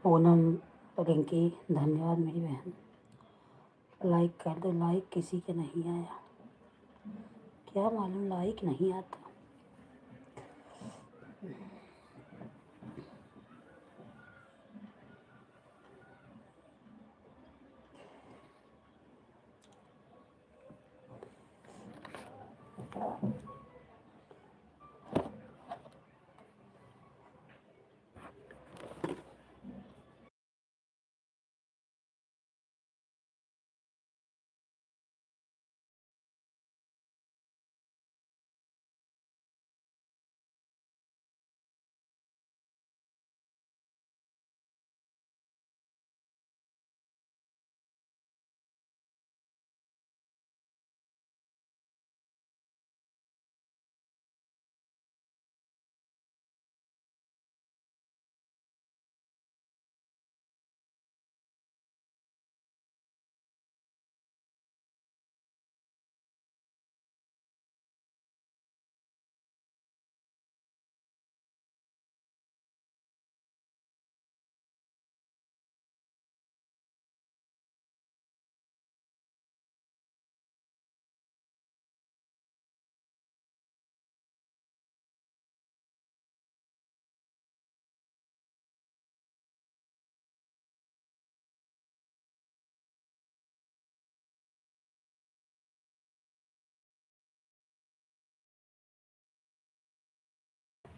पूनम रिंकी धन्यवाद मेरी बहन। लाइक कर दो। लाइक किसी के नहीं आया, क्या मालूम लाइक नहीं आता।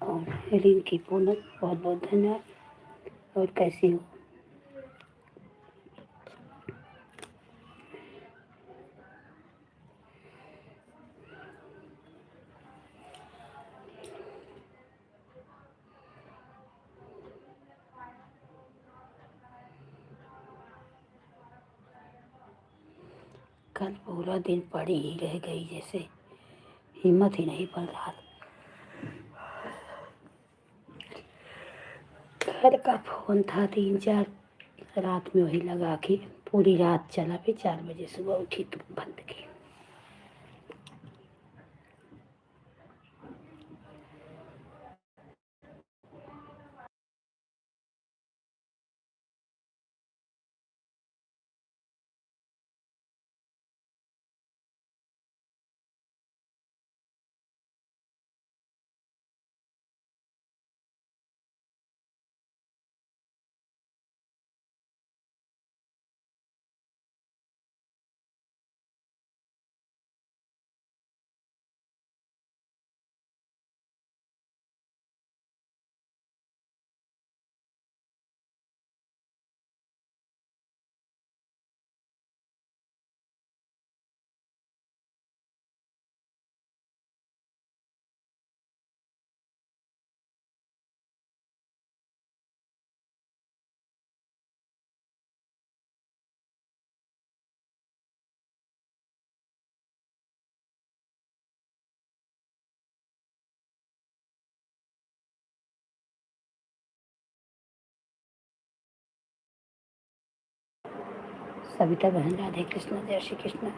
और रिंकी पूनम बहुत बहुत धन्यवाद। और कैसी हो? कल पूरा दिन पड़ी ही रह गई, जैसे हिम्मत ही नहीं पड़ रहा। घर का फोन था 3-4 रात में, वही लगा के पूरी रात चला, फिर 4 बजे सुबह उठी तो बंद की। सविता बहन राधे कृष्ण, जय श्री कृष्ण।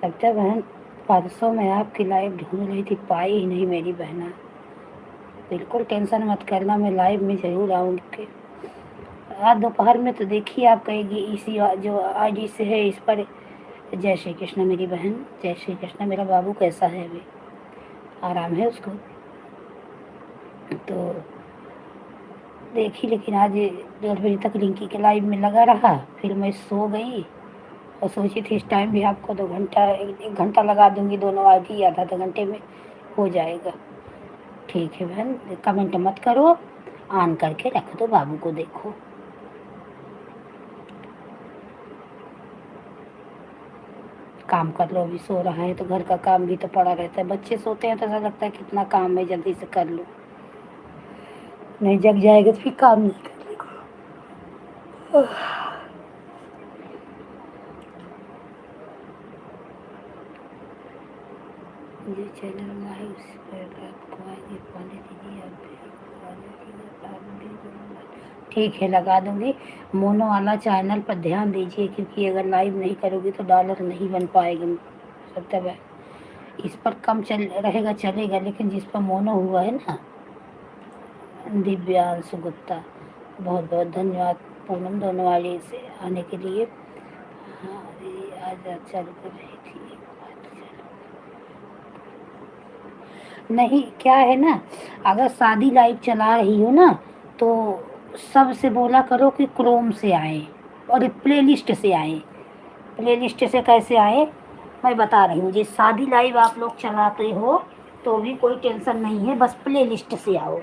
सविता बहन परसों मैं आपकी लाइव ढूंढ रही थी, पाई ही नहीं मेरी बहना। बिल्कुल टेंशन मत करना, मैं लाइव में ज़रूर आऊँगी। आज दोपहर में तो देखिए, आप कहेगी इसी जो आईडी से है इस पर। जय श्री कृष्ण मेरी बहन, जय श्री कृष्ण। मेरा बाबू कैसा है? अभी आराम है उसको? तो देखी, लेकिन आज 1:30 बजे तक रिंकी के लाइव में लगा रहा, फिर मैं सो गई और सोची थी इस टाइम भी आपको 2 घंटा 1 घंटा लगा दूंगी, दोनों आईडी आधा घंटे में हो जाएगा। ठीक है बहन, कमेंट मत करो, ऑन करके रख दो, बाबू को देखो। काम कर लो, अभी सो रहा है तो घर का काम भी तो पड़ा रहता है। बच्चे सोते हैं तो ऐसा लगता है कितना काम मैं जल्दी से कर लूँ, नहीं जग जाएगा तो फिर काम नहीं करेगा। ये चैनल हमारे उस पर आपको आगे पाने दीजिए, ठीक है लगा दूंगी। मोनो वाला चैनल पर ध्यान दीजिए, क्योंकि अगर लाइव नहीं करोगी तो डॉलर नहीं बन पाएगी। सब है इस पर कम चल रहेगा, चलेगा, लेकिन जिस पर मोनो हुआ है ना, दिव्यांशु गुप्ता, बहुत बहुत धन्यवाद पूनम दोनों वाले से आने के लिए। हाँ, ये आज चालू कर रही थी एक बात, नहीं क्या है ना, अगर शादी लाइव चला रही हो ना तो सबसे बोला करो कि क्रोम से आए और प्लेलिस्ट से आए। प्लेलिस्ट से कैसे आए मैं बता रही हूँ जी। शादी लाइव आप लोग चलाते हो तो भी कोई टेंशन नहीं है, बस प्लेलिस्ट से आओ।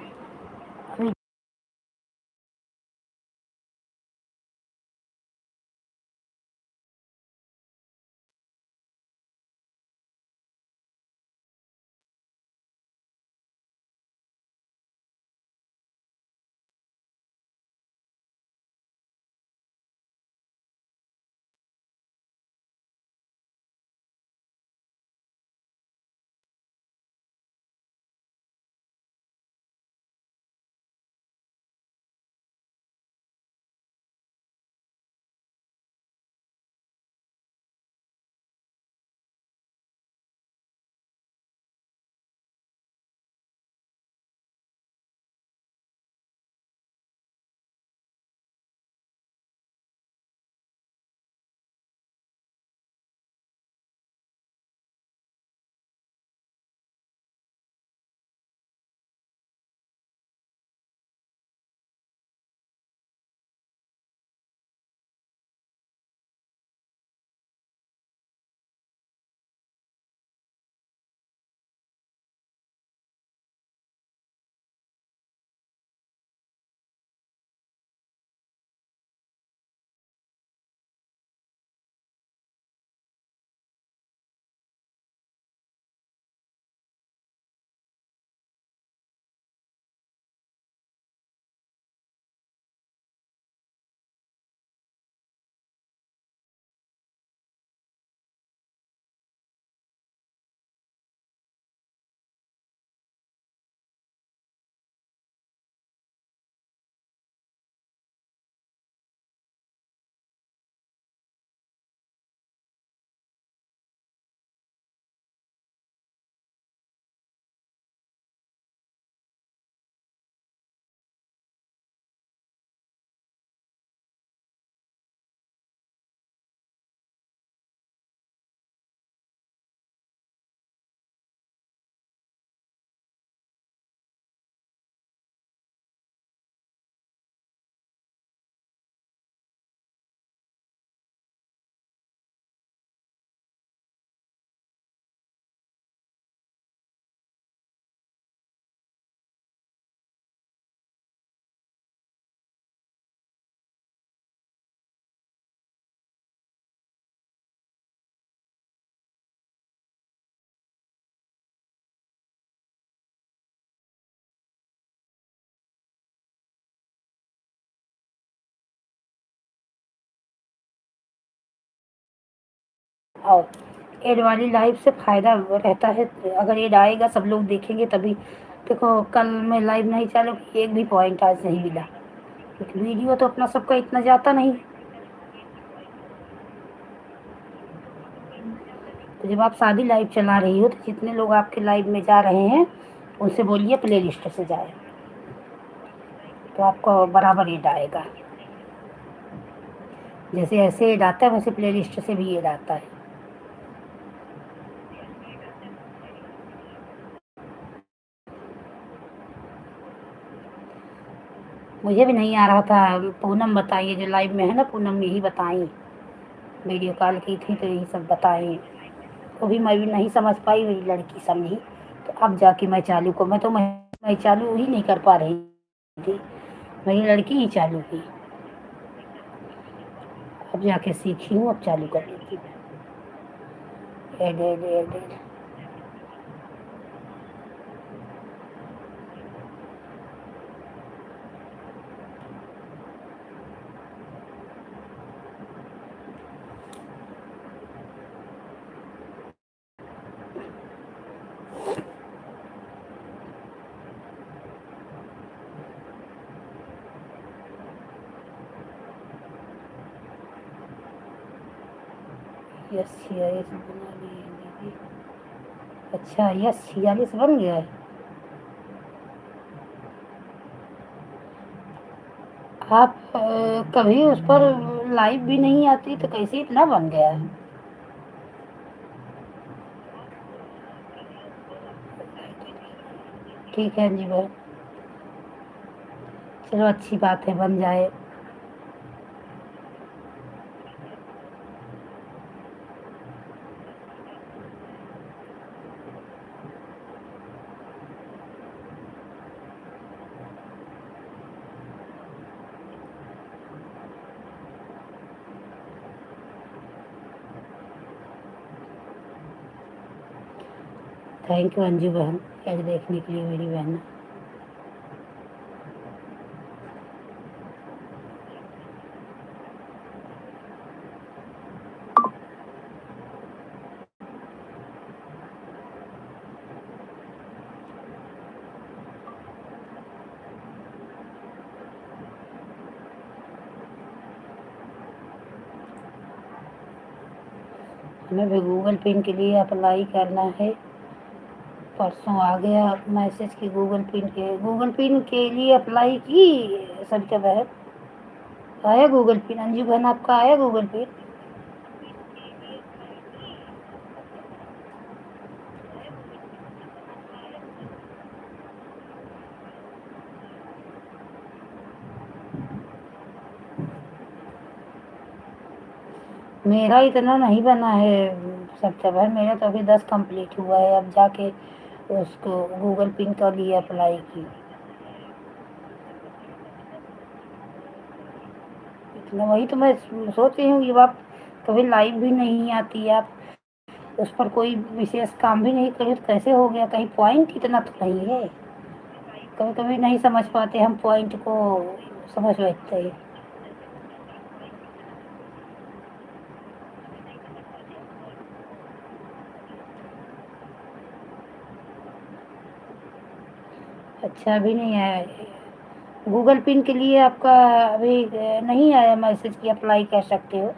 और एड वाली लाइव से फ़ायदा रहता है, अगर एड आएगा सब लोग देखेंगे तभी। देखो कल मैं लाइव नहीं चालू की, एक भी पॉइंट आज नहीं मिला, क्योंकि वीडियो तो अपना सबका इतना जाता नहीं। तो जब आप शादी लाइव चला रही हो तो जितने लोग आपके लाइव में जा रहे हैं उनसे बोलिए प्ले लिस्ट से जाए, तो आपको बराबर एड आएगा। जैसे ऐसे एड आता है वैसे प्ले लिस्ट से भी एड आता है। मुझे भी नहीं आ रहा था, पूनम बताइए जो लाइव में है ना, पूनम यही बताई, वीडियो कॉल की थी तो यही सब बताई। वो भी मैं भी नहीं समझ पाई, मेरी लड़की समझी, तो अब जाके मैं चालू को, मैं चालू ही नहीं कर पा रही थी, मेरी लड़की ही चालू की। अब जाके सीखी हूँ, अब चालू कर लेती हूँ। Add add add add yes 46 बना लिए दीदी। अच्छा यस 46 बन गया है। आप कभी उस पर लाइव भी नहीं आती तो कैसे इतना बन गया है? ठीक है जी बहन, चलो अच्छी बात है बन जाए। थैंक यू अंजू बहन, एक देखने के लिए मेरी बहन। हमें भी गूगल पिन के लिए अप्लाई करना है। परसों आ गया मैसेज कि गूगल पिन के लिए अप्लाई की सरिता बहन। आया गूगल पिन? अंजू बहन आपका आया गूगल पिन? मेरा इतना नहीं बना है सरिता बहन, मेरा तो अभी 10 कंप्लीट हुआ है, अब जाके उसको गूगल पिन के लिए अप्लाई की। इतना वही तो मैं सोच रही हूँ कि आप कभी लाइव भी नहीं आती, आप उस पर कोई विशेष काम भी नहीं करी तो कैसे हो गया? कहीं पॉइंट इतना तो नहीं है? कभी कभी नहीं समझ पाते हम पॉइंट को, समझ बैठते हैं। अच्छा अभी नहीं आया? गूगल पिन के लिए आपका अभी नहीं आया मैसेज कि अप्लाई कर सकते हो?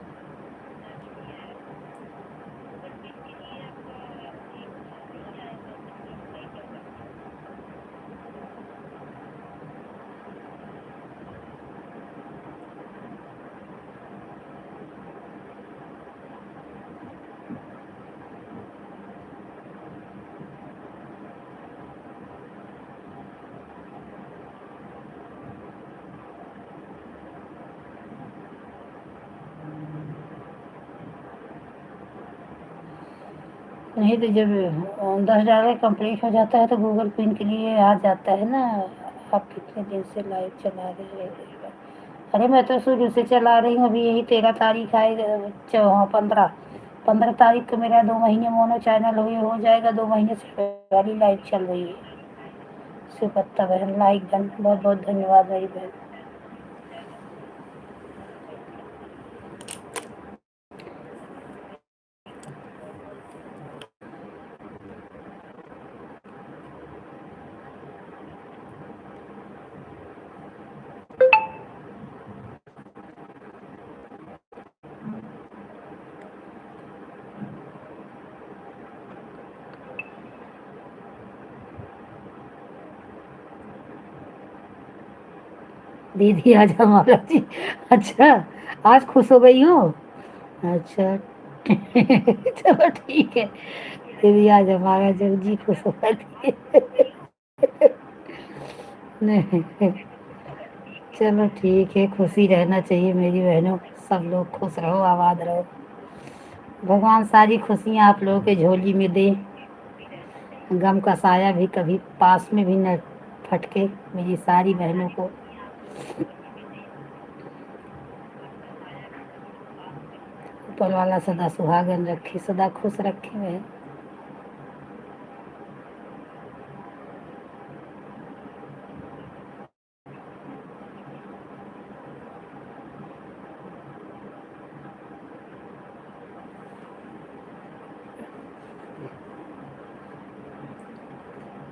नहीं तो जब 10 डॉलर कंप्लीट हो जाता है तो गूगल पिन के लिए आ जाता है ना। आप कितने दिन से लाइव चला रहे हैं? अरे मैं तो शुरू से चला रही हूँ, अभी यही 13 तारीख आएगा। 15 तारीख को मेरा 2 महीने मोनो चैनल हुए हो जाएगा, 2 महीने से वाली लाइव चल रही है। सुपत्ता बहन लाइक डन, बहुत बहुत धन्यवाद मेरी बहन। दीदी आज हमारा जी, अच्छा आज खुश हो गई हो? अच्छा चलो ठीक है, दीदी आज हमारा जब जी खुश हो गई नहीं, चलो ठीक है, खुशी रहना चाहिए मेरी बहनों। सब लोग खुश रहो, आबाद रहो। भगवान सारी खुशियाँ आप लोगों के झोली में दे। गम का साया भी कभी पास में भी न फटके मेरी सारी बहनों को। ऊपर वाला सदा सुहागन रखे, सदा खुश रखे वह।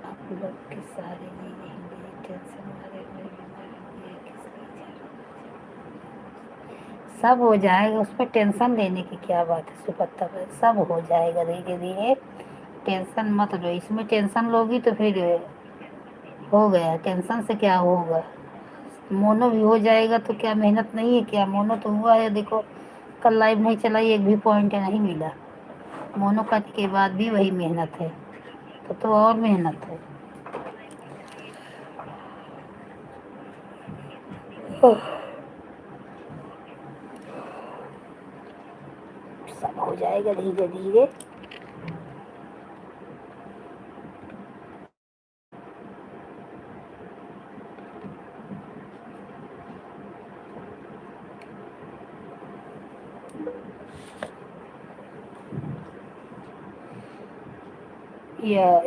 आप लोग के सारे जी रहेंगे, टेंशन वाले में बीमार होंगे, किस लिए सब हो जाएगा, उस पर टेंशन लेने की क्या बात है सुपत्ता पर, सब हो जाएगा धीरे धीरे। टेंशन मत लो, इसमें टेंशन लोगी तो फिर हो गया, टेंशन से क्या होगा? मोनो भी हो जाएगा तो क्या मेहनत नहीं है क्या? मोनो तो हुआ है, देखो कल लाइव नहीं चलाई, एक भी पॉइंट नहीं मिला। मोनो करने के बाद भी वही मेहनत है, तो और मेहनत है। सब हो जाएगा धीरे धीरे।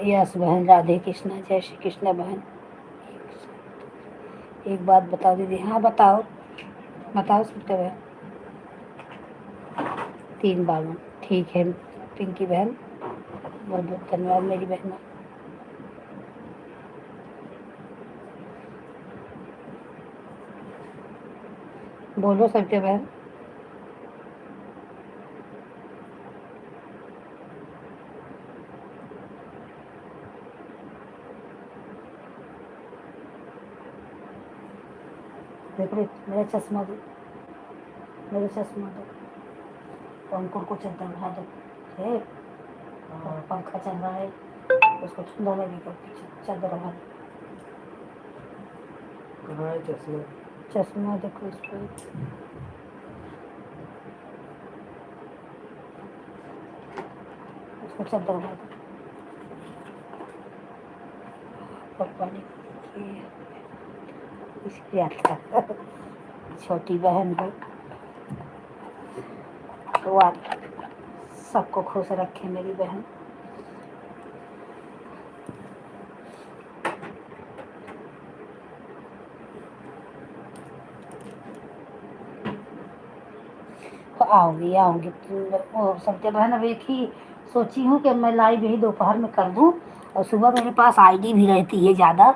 यस बहन, राधे कृष्णा, जय श्री कृष्णा बहन। एक बात बताओ दीदी। हाँ बताओ, बताओ सकते बहन। 352, ठीक है पिंकी बहन, बहुत बहुत धन्यवाद मेरी बहन। बोलो सत्य बहन। देखो मेरा चश्मा दो, मेरा चश्मा दो, अंकुर को चद्दर उठा दो है, पंखा चल रहा है, उसको ठंडा लगेगा, चादर उठा दो। कहाँ है चश्मा? चश्मा देखो इस पर, उसको चादर उठा दो। पापा ने इसकी आता छोटी बहन है, तो आज सबको खुश रखे मेरी बहन। तो आऊँगी आऊँगी वो सत्य बहन। अब एक ही सोची हूँ कि मैं लाइव यही दोपहर में कर दूँ, और सुबह मेरे पास आईडी भी रहती है ज़्यादा।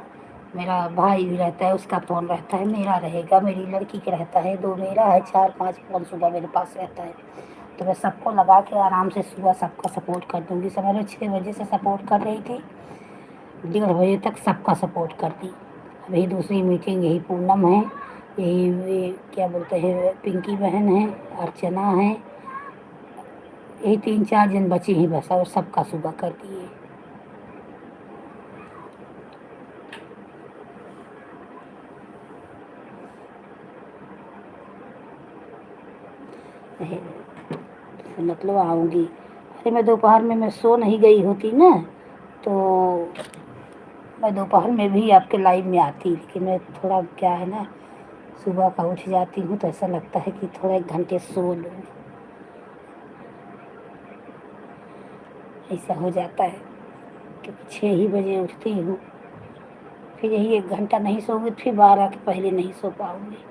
मेरा भाई भी रहता है, उसका फ़ोन रहता है, मेरा रहेगा, मेरी लड़की का रहता है, 2 मेरा है, 4-5 फ़ोन सुबह मेरे पास रहता है। तो मैं सबको लगा के आराम से सुबह सबका सपोर्ट कर दूँगी। समझ लो 6 बजे से सपोर्ट कर रही थी, 1:30 बजे तक सबका सपोर्ट कर दी। अभी दूसरी मीटिंग यही पूनम है, यही क्या बोलते हैं पिंकी बहन है, अर्चना है, यही 3-4 जन बचे हैं बस, और सबका सुबह कर दिए। मतलब आऊँगी। अरे मैं दोपहर में मैं सो नहीं गई होती ना, तो मैं दोपहर में भी आपके लाइव में आती, लेकिन मैं थोड़ा क्या है ना, सुबह का उठ जाती हूँ तो ऐसा लगता है कि थोड़ा 1 घंटे सो लूँ, ऐसा हो जाता है। क्योंकि 6 ही बजे उठती हूँ, फिर यही 1 घंटा नहीं सोऊंगी, फिर 12 के पहले नहीं सो पाऊँगी।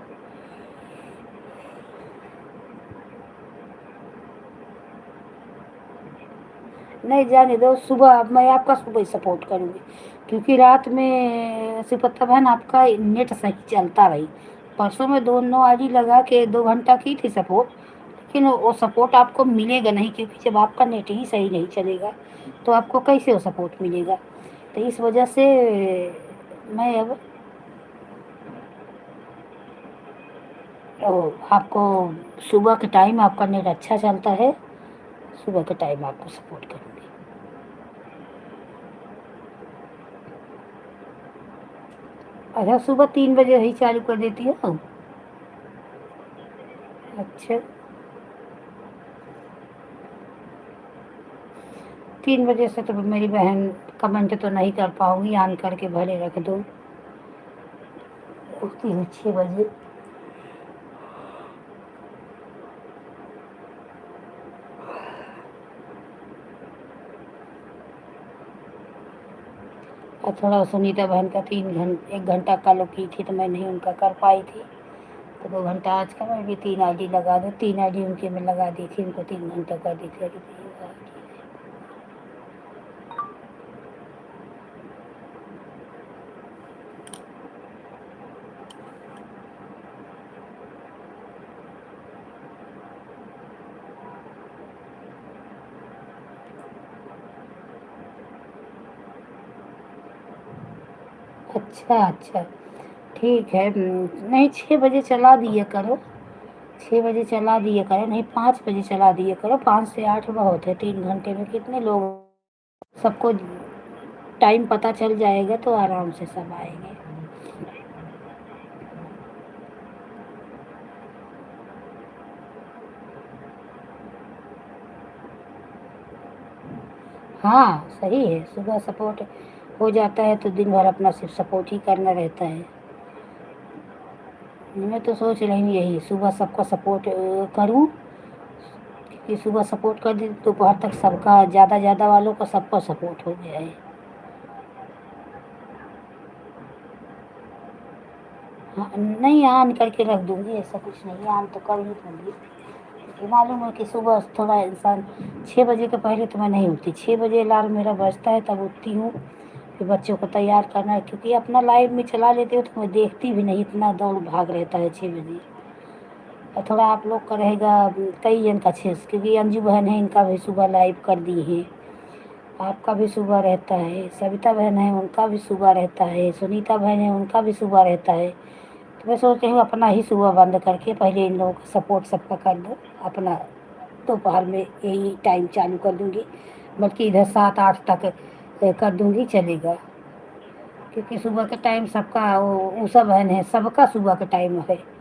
नहीं जाने दो, सुबह मैं आपका सुबह ही सपोर्ट करूँगी, क्योंकि रात में सिपत्ता बहन आपका नेट सही चलता रही। परसों मैं दोनों आईडी लगा के 2 घंटा की थी सपोर्ट, लेकिन वो सपोर्ट आपको मिलेगा नहीं, क्योंकि जब आपका नेट ही सही नहीं चलेगा तो आपको कैसे वो सपोर्ट मिलेगा। तो इस वजह से मैं अब आपको सुबह के टाइम आपका नेट अच्छा चलता है, सुबह के टाइम आपको सपोर्ट करूँगी। अच्छा सुबह 3 बजे ही चालू कर देती हो? अच्छा 3 बजे से तो मेरी बहन कमेंट तो नहीं कर पाऊँगी, ऑन करके भले रख दो। उठती हूँ 6 बजे। और थोड़ा सुनीता बहन का 1 घंटा कल की थी तो मैं नहीं उनका कर पाई थी, तो 2 घंटा आज का मैं भी 3 आईडी लगा दूँ। 3 आईडी उनकी मैं लगा दी थी, उनको 3 घंटा कर दी थी। अच्छा अच्छा ठीक है। नहीं, 6 बजे चला दिया करो, 6 बजे चला दिया करो, नहीं 5 बजे चला दिया करो, 5 से 8 बहुत है, 3 घंटे में कितने लोग, सबको टाइम पता चल जाएगा तो आराम से सब आएंगे। हाँ सही है, सुबह सपोर्ट हो जाता है तो दिन भर अपना सिर्फ सपोर्ट ही करना रहता है। मैं तो सोच रही हूँ यही सुबह सबका सपोर्ट करूँ, कि सुबह सपोर्ट कर दी दोपहर तक सबका, ज़्यादा ज़्यादा वालों का सबका सपोर्ट हो गया है। हाँ, नहीं ऑन करके रख दूँगी, ऐसा कुछ नहीं है, ऑन तो कर ही दूँगी। क्योंकि मालूम है कि सुबह थोड़ा इंसान 6 बजे के पहले तो मैं नहीं उठती, 6 बजे अलार्म मेरा बजता है तब उठती हूँ। फिर बच्चों को तैयार करना है, क्योंकि अपना लाइव में चला लेती हूँ तो मैं देखती भी नहीं, इतना दौड़ भाग रहता है 6 बजे। और थोड़ा आप लोग का रहेगा, कई जन का छः, क्योंकि अंजू बहन है इनका भी सुबह लाइव कर दी है, आपका भी सुबह रहता है, सविता बहन है उनका भी सुबह रहता है, सुनीता बहन है उनका भी सुबह रहता है। तो मैं सोच रही हूँ अपना ही सुबह बंद करके पहले इन लोगों का सपोर्ट सबका कर दो, अपना दोपहर में यही टाइम चालू कर दूँगी, बल्कि इधर 7-8 तक कर दूँगी, चलेगा। क्योंकि सुबह का टाइम सबका, वो उषा बहन है सबका सुबह का टाइम है।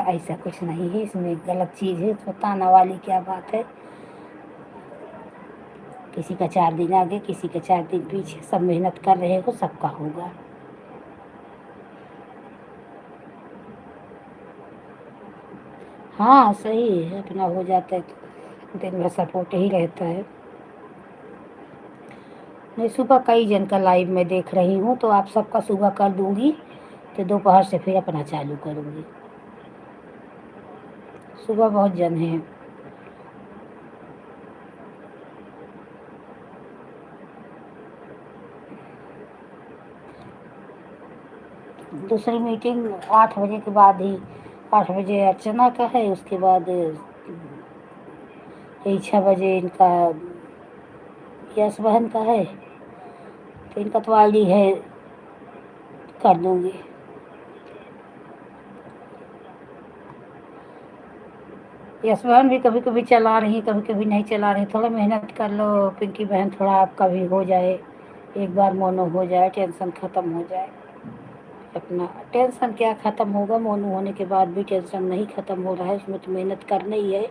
ऐसा कुछ नहीं है, इसमें गलत चीज़ है, बताना वाली क्या बात है। किसी का 4 दिन आगे, किसी का 4 दिन पीछे, सब मेहनत कर रहे हो, सबका होगा। हाँ सही है, अपना हो जाता है तो दिन भर सपोर्ट ही रहता है। नहीं, सुबह कई जन का लाइव मैं देख रही हूँ, तो आप सबका सुबह कर दूँगी, तो दोपहर से फिर अपना चालू करूँगी। सुबह बहुत जन हैं। दूसरी मीटिंग 8 बजे के बाद ही, 8 बजे अर्चना का है, उसके बाद यही 6 बजे इनका यश बहन का है, तो इनका तो आईडी है, कर दूँगी। यश बहन भी कभी कभी चला रही, कभी कभी नहीं चला रही, थोड़ा मेहनत कर लो पिंकी बहन, थोड़ा आपका भी हो जाए, एक बार मोनो हो जाए, टेंशन ख़त्म हो जाए। अपना टेंशन क्या ख़त्म होगा, मोनो होने के बाद भी टेंशन नहीं ख़त्म हो रहा है, उसमें तो मेहनत करना ही है।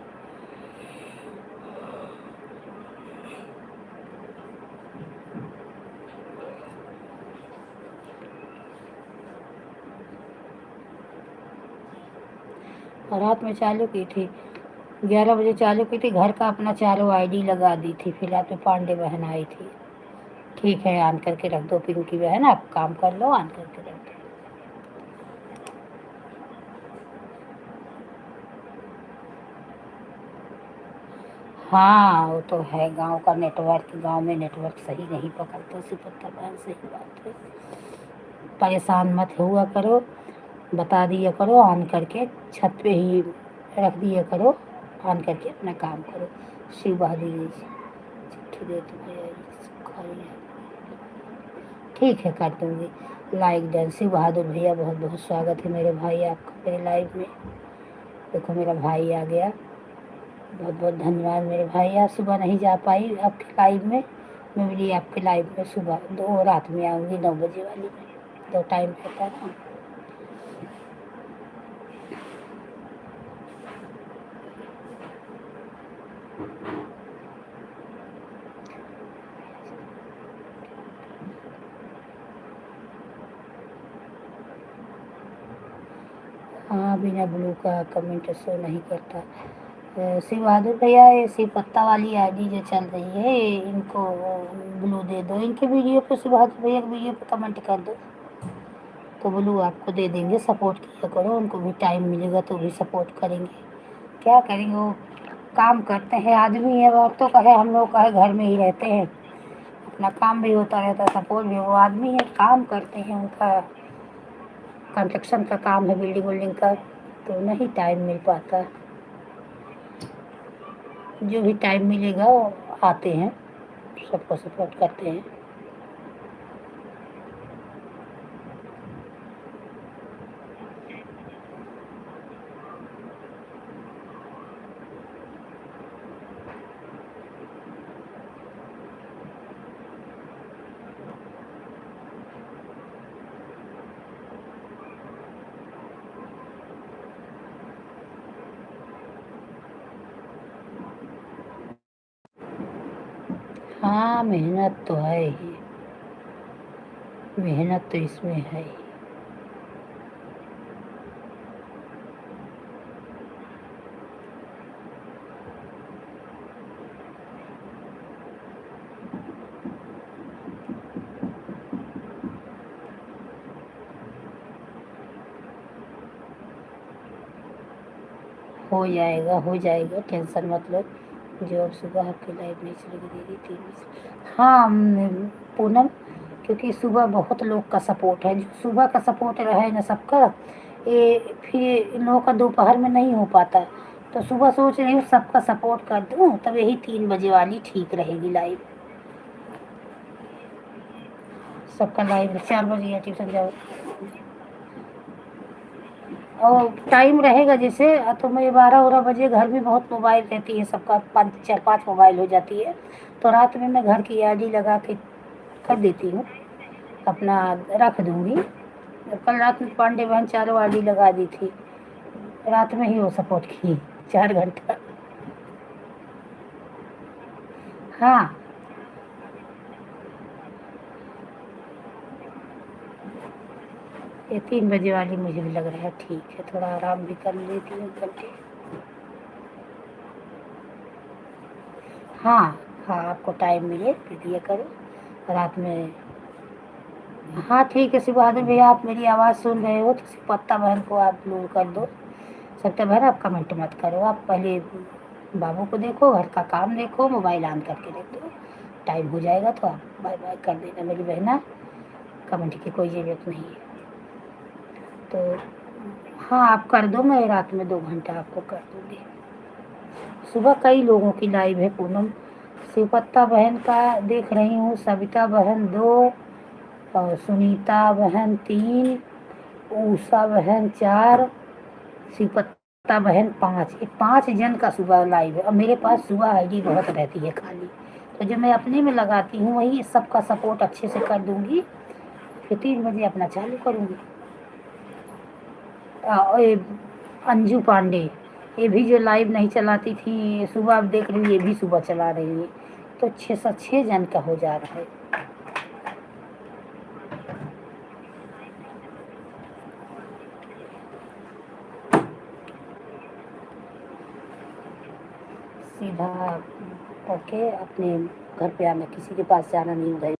और रात में चालू की थी, 11 बजे चालू की थी, घर का अपना चारों आईडी लगा दी थी, फिर रात में पांडे बहन आई थी। ठीक है, ऑन करके रख दो पिंकी बहन, आप काम कर लो, ऑन करके रख दो। हाँ वो तो है, गांव का नेटवर्क, गांव में नेटवर्क सही नहीं पकड़ता, सिपत्ता बहन सही बात है। परेशान मत हुआ करो, बता दिया करो ऑन करके, छत पे ही रख दिया करो, ऑन करके अपना काम करो। शिव बहादुर जी चिट्ठी दे तो भैया जी, खाली है। ठीक है, कर दूँगी, लाइक डन। शिव बहादुर भैया बहुत बहुत स्वागत है मेरे भाई आपका मेरे लाइव में। देखो मेरा भाई आ गया, बहुत बहुत धन्यवाद मेरे भाई। आज सुबह नहीं जा पाई आपके लाइव में, मैं मिली आपके लाइव में सुबह, दो रात में आऊँगी 9 बजे वाली में, दो टाइम रहता है ना। हाँ, बिना ब्लू का कमेंट शो नहीं करता। शिव बहादुर भैया, ये शिव पत्ता वाली आईडी जो चल रही है, इनको ब्लू दे दो, इनके वीडियो पे शिव बहादुर भैया के वीडियो पे कमेंट कर दो, तो ब्लू आपको दे देंगे। सपोर्ट किया करो, उनको भी टाइम मिलेगा तो भी सपोर्ट करेंगे। क्या करेंगे, वो काम करते हैं, आदमी है, औरतों का है, हम लोग का है, घर में ही रहते हैं, अपना काम भी होता रहता है, सपोर्ट भी, वो आदमी है काम करते हैं, उनका कंस्ट्रक्शन का काम है, बिल्डिंग विल्डिंग का, तो नहीं टाइम मिल पाता। जो भी टाइम मिलेगा वो आते हैं, सबको सपोर्ट करते हैं। हाँ, मेहनत तो है ही, मेहनत तो इसमें है ही। हो जाएगा, टेंशन मत लो। जो अब सुबह आपकी लाइफ नहीं चलेगी दीदी 3 बजे। हाँ पूनम, क्योंकि सुबह बहुत लोग का सपोर्ट है, जो सुबह का सपोर्ट रहे ना सबका, ये फिर इन लोगों का दोपहर में नहीं हो पाता। तो सुबह सोच रही हूँ सबका सपोर्ट कर दूँ, तब यही 3 बजे वाली ठीक रहेगी लाइव। सबका लाइव 4 बजे या ट्यूशन जाओ, और टाइम रहेगा जैसे, तो मैं 12-12 बजे, घर में बहुत मोबाइल रहती है सबका, 5 4 5 मोबाइल हो जाती है, तो रात में मैं घर की आईडी लगा के कर देती हूँ, अपना रख दूँगी। कल रात में पांडे बहन चारों आईडी लगा दी थी, रात में ही वो सपोर्ट की 4 घंटा। हाँ, ये 3 बजे वाली मुझे भी लग रहा है ठीक है, थोड़ा आराम भी कर लेती हूँ घंटे। हाँ, हाँ, आपको टाइम मिले तो दिया करो रात में। हाँ ठीक है, शिव बहादुर भैया, आप मेरी आवाज़ सुन रहे हो तो पत्ता बहन को आप लोग कर दो। सत्या बहन, आप कमेंट मत करो, आप पहले बाबू को देखो, घर का काम देखो, मोबाइल ऑन करके रख दो। टाइम हो जाएगा तो आप बाय बाय कर देना मेरी बहना, कमेंट की कोई ज़रूरत नहीं है। तो हाँ, आप कर दो, मैं रात में 2 घंटा आपको कर दूँगी। सुबह कई लोगों की लाइव है पूनम, शिवपत्ता बहन का देख रही हूँ, सविता बहन 2, और सुनीता बहन 3, उषा बहन 4, शिवपत्ता बहन 5, ये 5 जन का सुबह लाइव है। और मेरे पास सुबह आईडी बहुत रहती है खाली, तो जो मैं अपने में लगाती हूँ वही सबका सपोर्ट अच्छे से कर दूँगी, फिर 3 बजे अपना चालू करूँगी। ये अंजू पांडे, ये भी जो लाइव नहीं चलाती थी सुबह, अब देख रही हूँ ये भी सुबह चला रही है, तो 6 जन का हो जा रहा है। सीधा करके अपने घर पे आना, किसी के पास जाना नहीं उधर।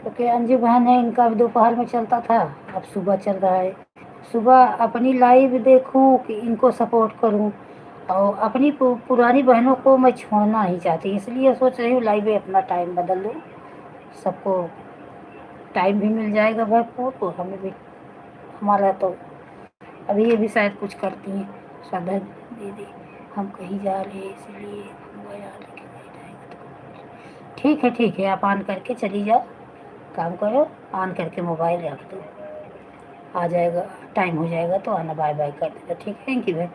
क्योंकि अंजू बहन है, इनका भी दोपहर में चलता था, अब सुबह चल रहा है। सुबह अपनी लाइव देखूं कि इनको सपोर्ट करूं, और अपनी पुरानी बहनों को मैं छोड़ना नहीं चाहती, इसलिए सोच रही हूँ लाइव में अपना टाइम बदल दूँ, सबको टाइम भी मिल जाएगा भरपूर, तो हमें भी, हमारा तो अभी ये भी शायद कुछ करती हैं श्रद्धा दीदी, हम कहीं जा रहे हैं इसलिए मोबाइल ऑन लेके नहीं रहेगा तो ठीक है, आप ऑन करके चली जाओ, काम करो, ऑन करके मोबाइल रख दो, आ जाएगा, टाइम हो जाएगा तो आना, बाय बाय कर देगा, ठीक है थैंक यू भाई।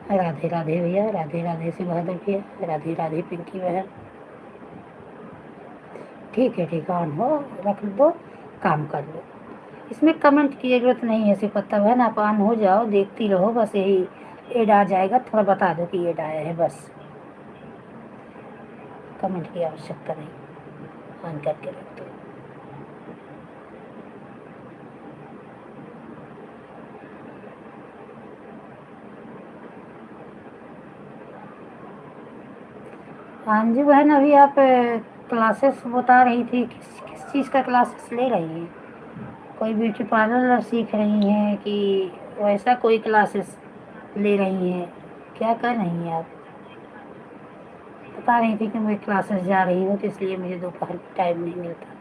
राधे राधे भैया, राधे राधे से बहादुर भैया, राधे राधे पिंकी बहन, ठीक है ऑन हो, रख दो, काम कर लो, इसमें कमेंट की ज़रूरत नहीं है, सिर्फ पता बहन आप ऑन हो जाओ, देखती रहो, बस यही एड आ जाएगा, थोड़ा बता दो कि एड आया है, बस कमेंट की आवश्यकता नहीं, ऑन करके रख दो। हाँ जी बहन, अभी आप क्लासेस बता रही थी, किस किस चीज़ का क्लासेस ले रही हैं? कोई ब्यूटी पार्लर सीख रही हैं कि वैसा कोई क्लासेस ले रही हैं, क्या कर रही हैं आप? बता रही थी कि मैं क्लासेस जा रही हूँ तो इसलिए मुझे दोपहर में टाइम नहीं मिलता।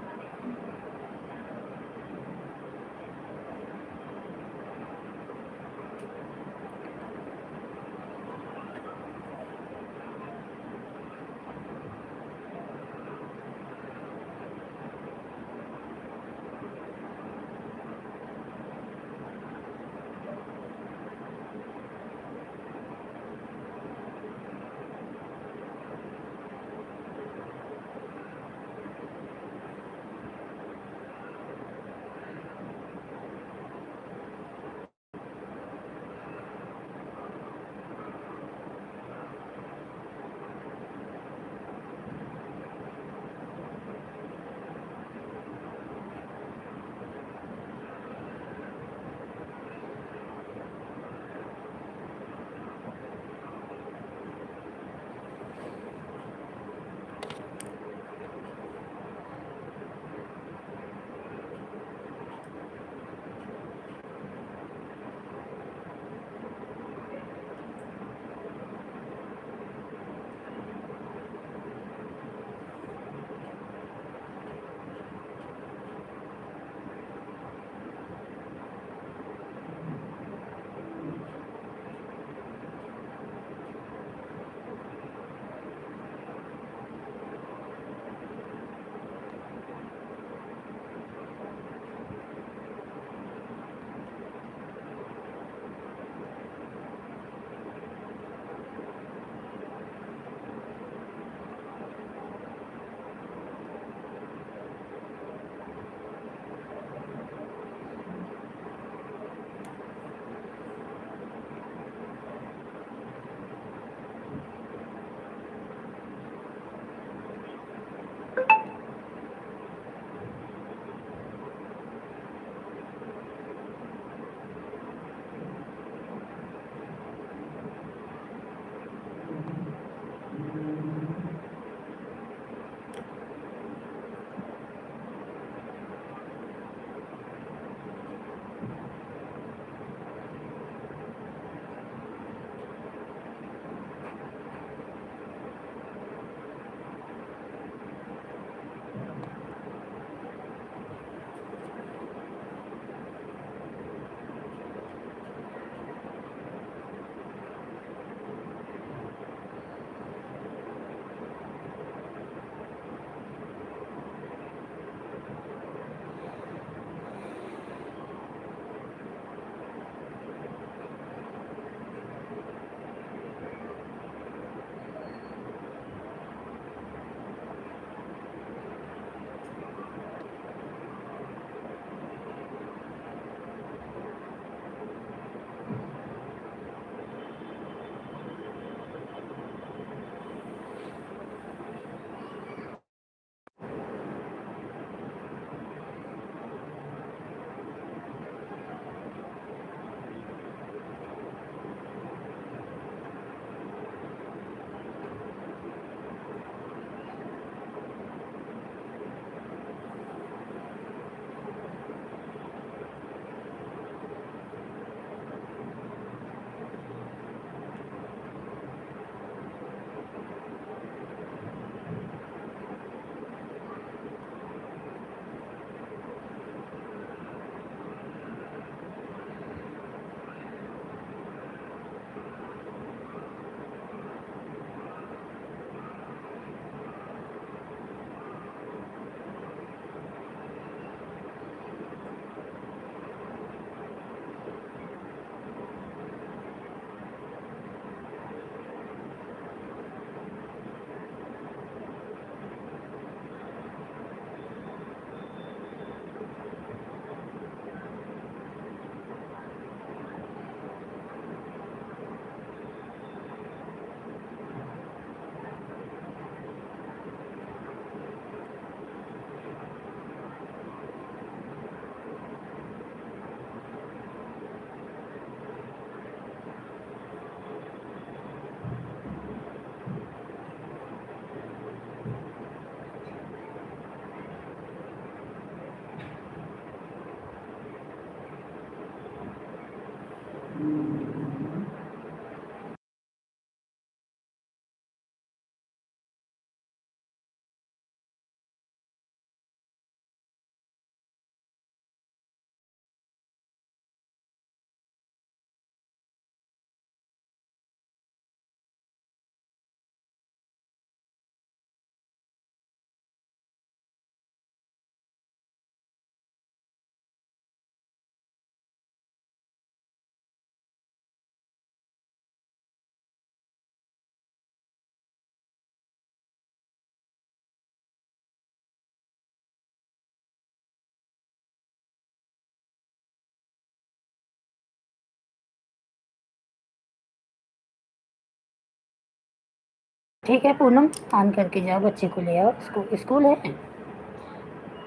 ठीक है पूनम, ऑन करके जाओ, बच्चे को ले आओ। स्कूल है,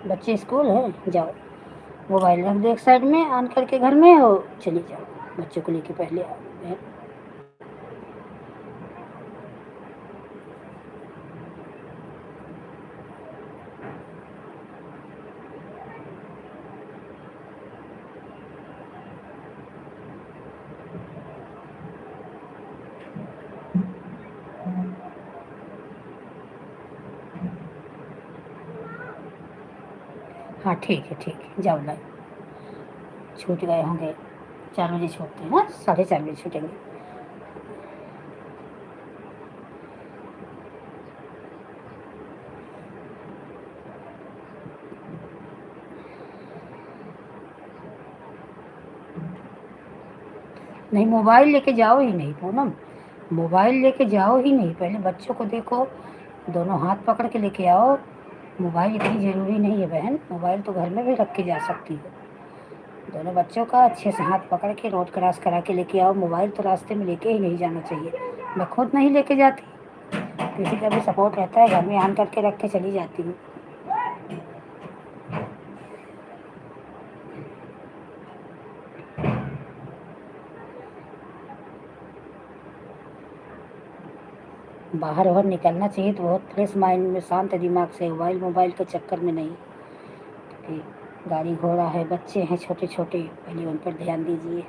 बच्चे स्कूल है, जाओ मोबाइल रख दो एक साइड में, ऑन करके घर में और चली जाओ, बच्चों को लेके पहले आओ। हाँ ठीक है, ठीक है, जाओ लाइव। छूट गए होंगे, 4 बजे छूटते हैं, हाँ 4:30 बजे छूटेंगे। नहीं, मोबाइल लेके जाओ ही नहीं पूनम, मोबाइल लेके जाओ ही नहीं, पहले बच्चों को देखो, दोनों हाथ पकड़ के लेके आओ। मोबाइल इतनी ज़रूरी नहीं है बहन, मोबाइल तो घर में भी रख के जा सकती है। दोनों बच्चों का अच्छे से हाथ पकड़ के रोड क्रॉस करा के लेके आओ, मोबाइल तो रास्ते में लेके ही नहीं जाना चाहिए। मैं खुद नहीं लेके जाती, किसी का भी सपोर्ट रहता है, घर में ऑन करके रख के चली जाती हूँ। बाहर और निकलना चाहिए तो बहुत फ्रेश माइंड में, शांत दिमाग से, मोबाइल मोबाइल के चक्कर में नहीं। कि गाड़ी घोड़ा है, बच्चे हैं छोटे छोटे, पहले उन पर ध्यान दीजिए।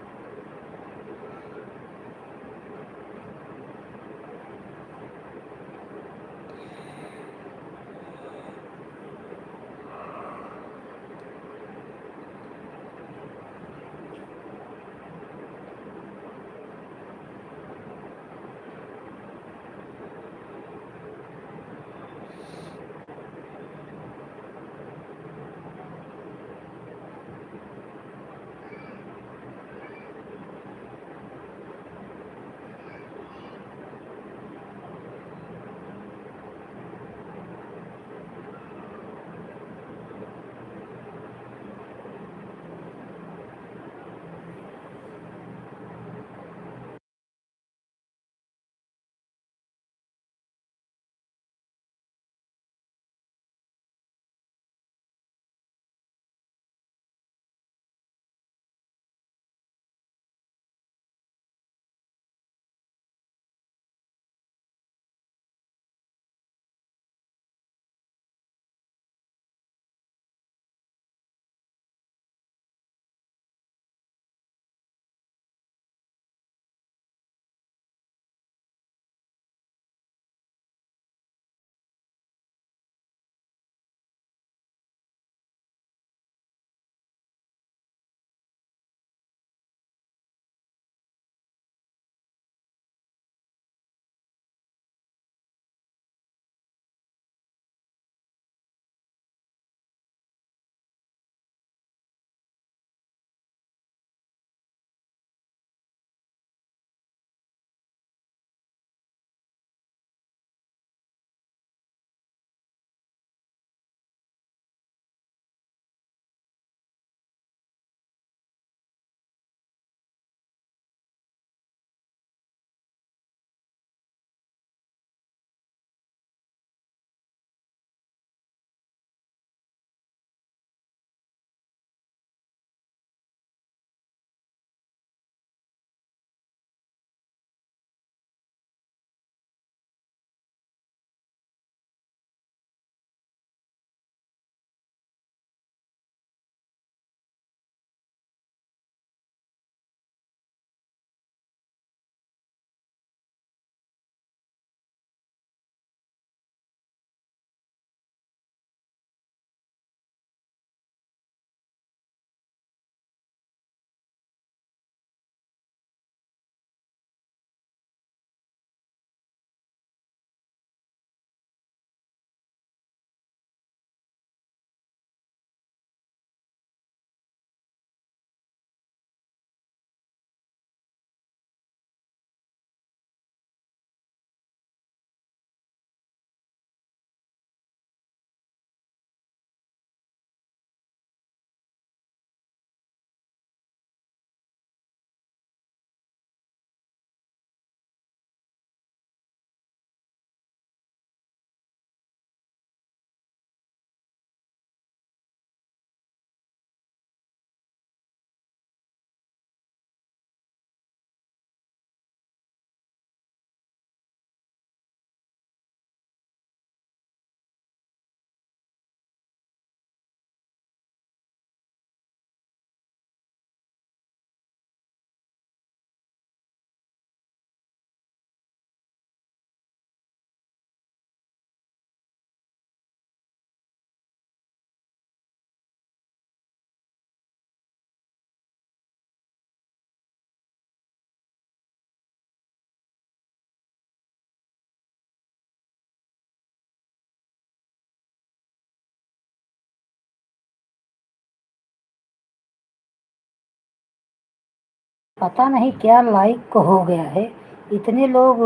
पता नहीं क्या लाइक को हो गया है, इतने लोग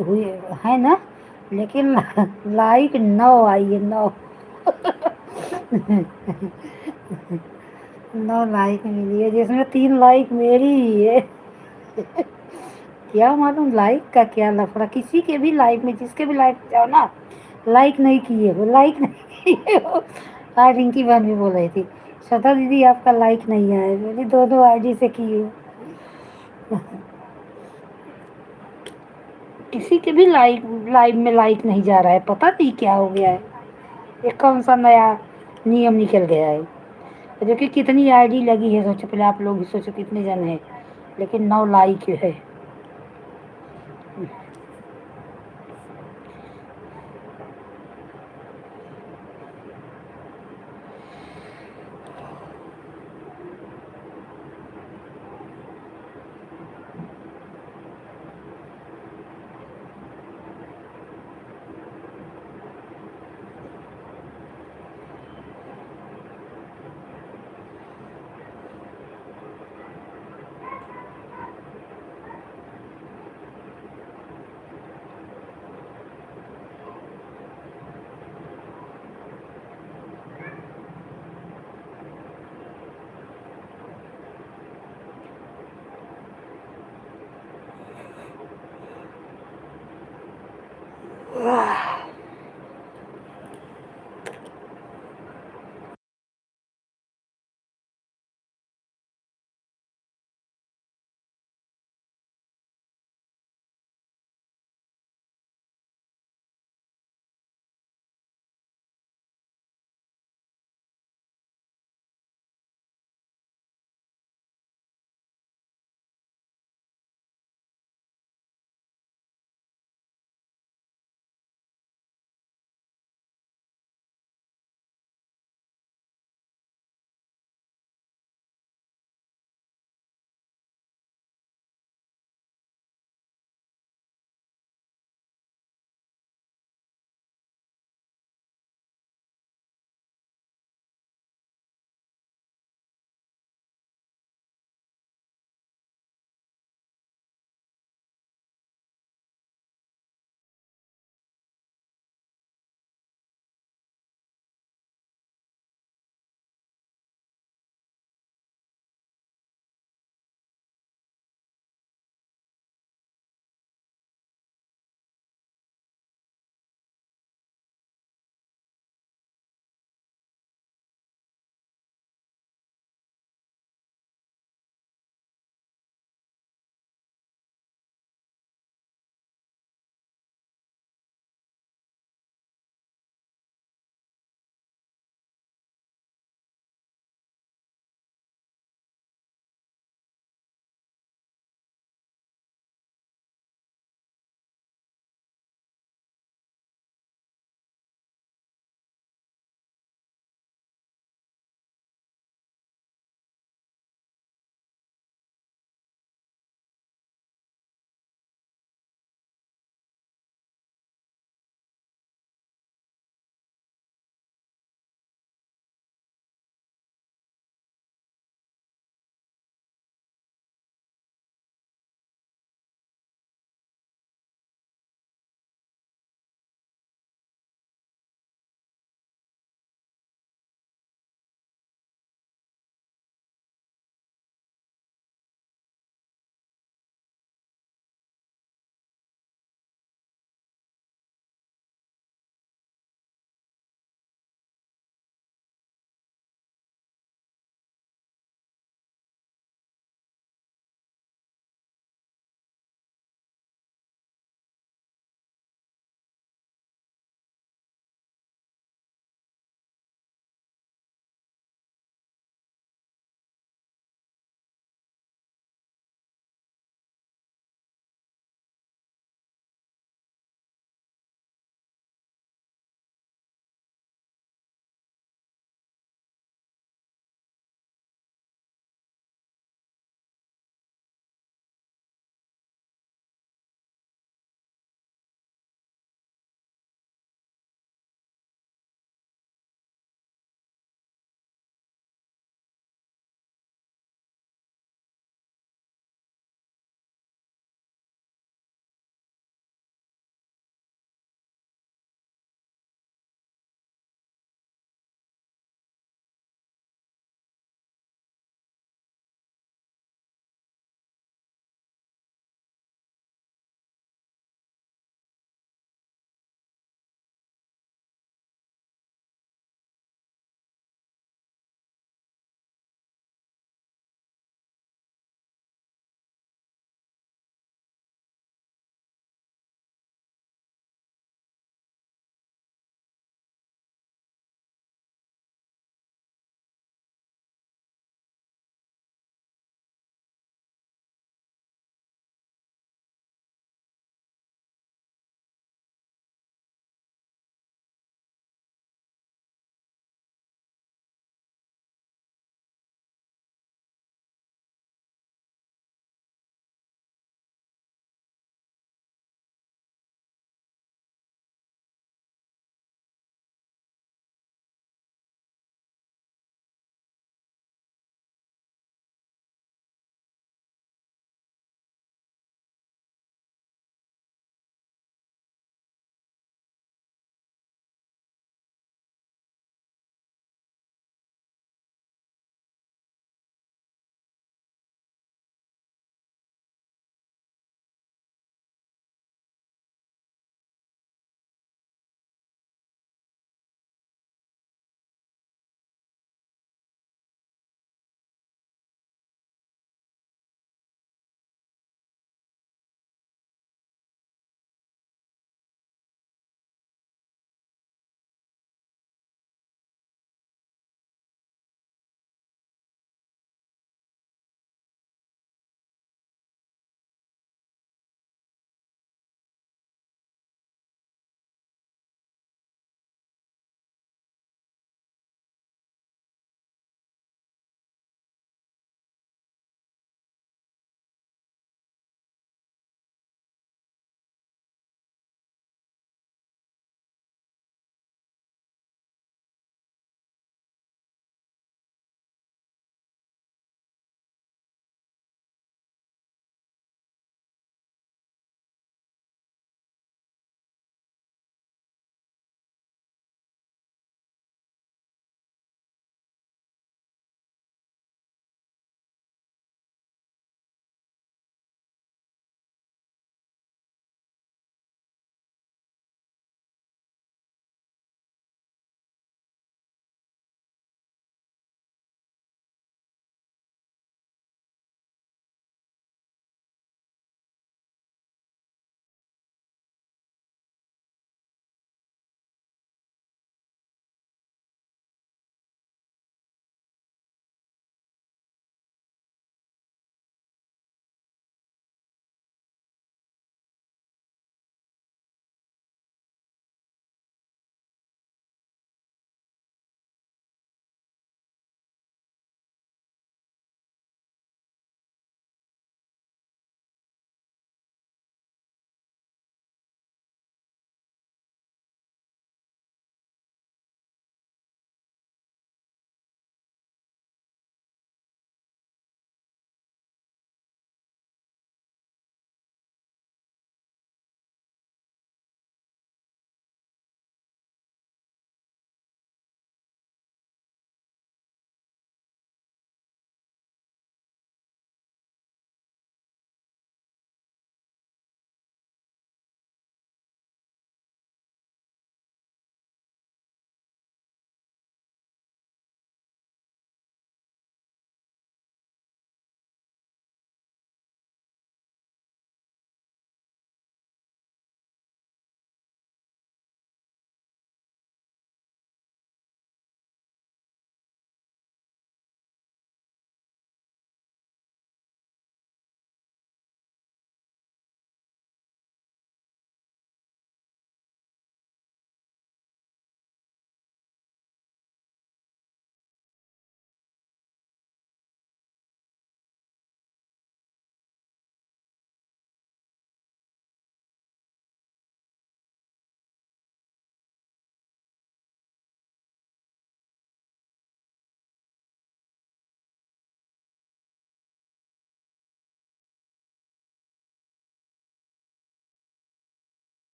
हुए हैं ना, लेकिन लाइक 9 आई है, 9। 9 लाइक मिली है, जिसमें 3 लाइक मेरी ही है। क्या मालूम लाइक का क्या लफड़ा, किसी के भी लाइफ में, जिसके भी लाइफ में जाओ ना, लाइक नहीं किए हो, लाइक नहीं किए हो। आज रिंकी बहन भी बोल रही थी, श्वेता दीदी आपका लाइक नहीं आया, बोली दोनों आईडी से की हो। किसी के भी लाइव में लाइक नहीं जा रहा है, पता नहीं क्या हो गया है, ये कौन सा नया नियम निकल गया है। जो कि कितनी आईडी लगी है, सोचो पहले आप लोग ही सोचो कितने जन हैं, लेकिन 9 लाइक है।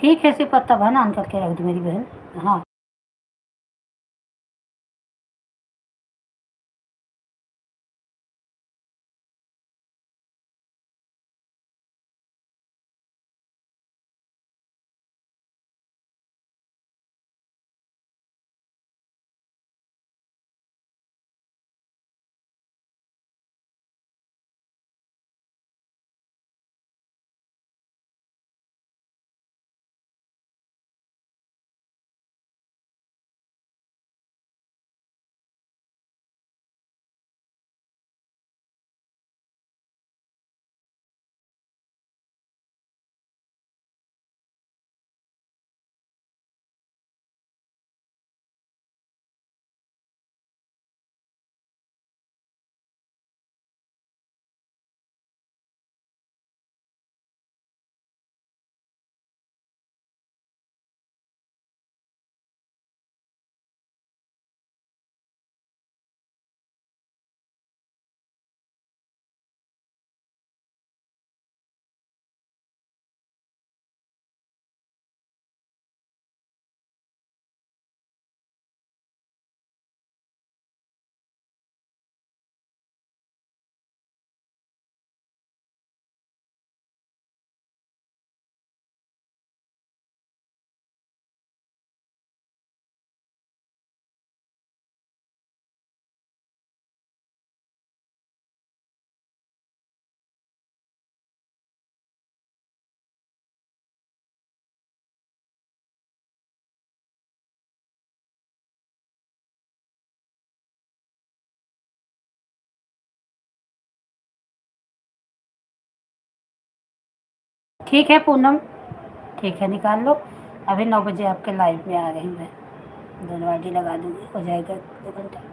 ठीक है, सिर्फ पत्ता बहन ऑन करके रख दो मेरी बहन। हाँ, ठीक है पूनम, ठीक है निकाल लो। अभी 9 बजे आपके लाइव में आ रही हूँ मैं, धन्यवाद लगा दूँगी, हो जाएगा 2 घंटा।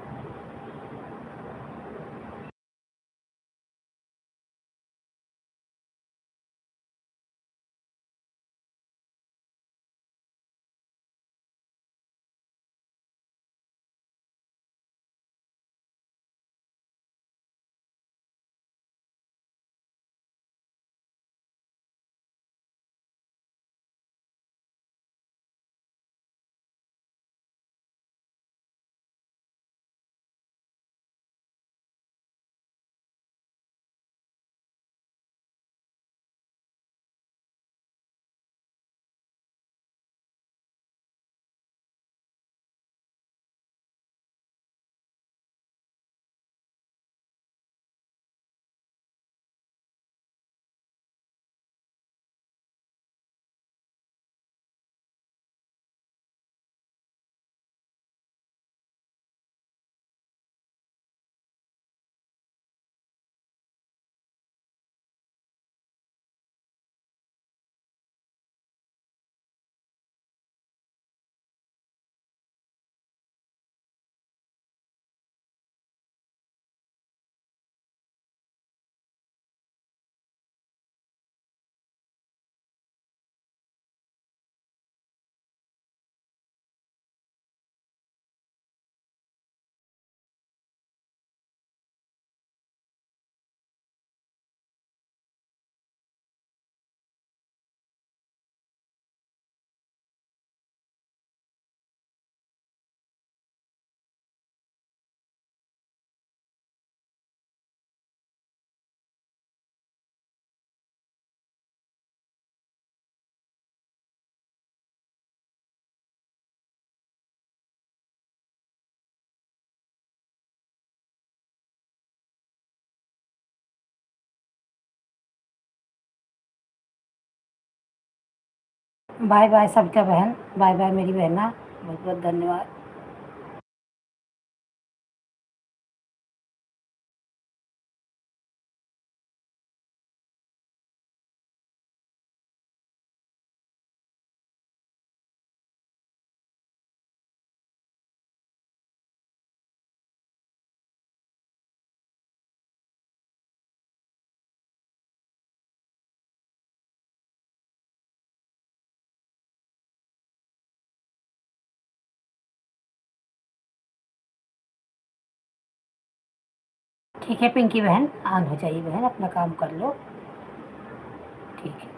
बाय बाय सबका बहन, बाय बाय मेरी बहना, बहुत बहुत धन्यवाद। ठीक है पिंकी बहन, ऑन हो जाइए बहन, अपना काम कर लो। ठीक है।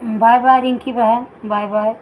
बाय बाय रिंकी बहन, bye bye.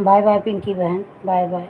Bye bye Pinky बहन, बाय बाय।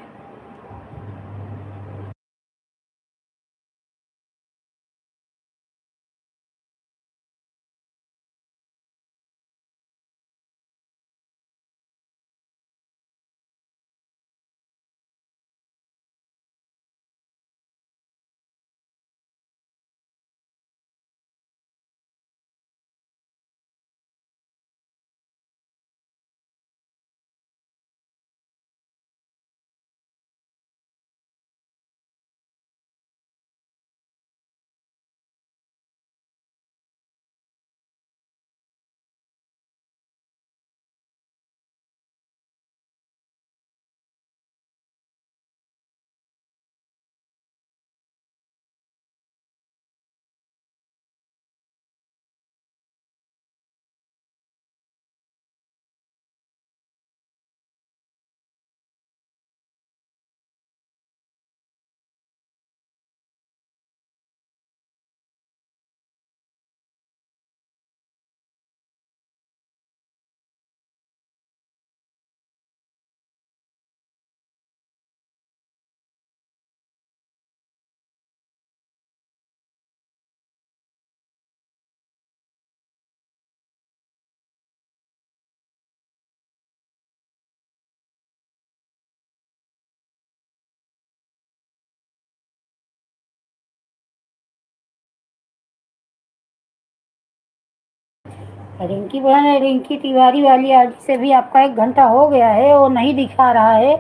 रिंकी बहन, रिंकी तिवारी वाली आईडी से भी आपका 1 घंटा हो गया है, वो नहीं दिखा रहा है।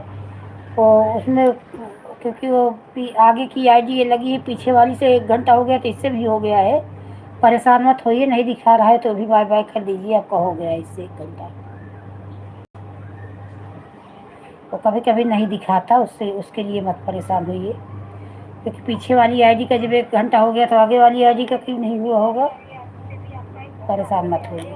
वो उसमें, क्योंकि वो आगे की आईडी ये लगी है, पीछे वाली से 1 घंटा हो गया, तो इससे भी हो गया है। परेशान मत होइए, नहीं दिखा रहा है तो भी बाय बाय कर दीजिए, आपका हो गया है इससे 1 घंटा। तो कभी कभी नहीं दिखाता, उससे उसके लिए मत परेशान होइए, क्योंकि पीछे वाली आईडी का जब 1 घंटा हो गया तो आगे वाली आईडी का क्यों नहीं हुआ होगा। परेशान मत होइए।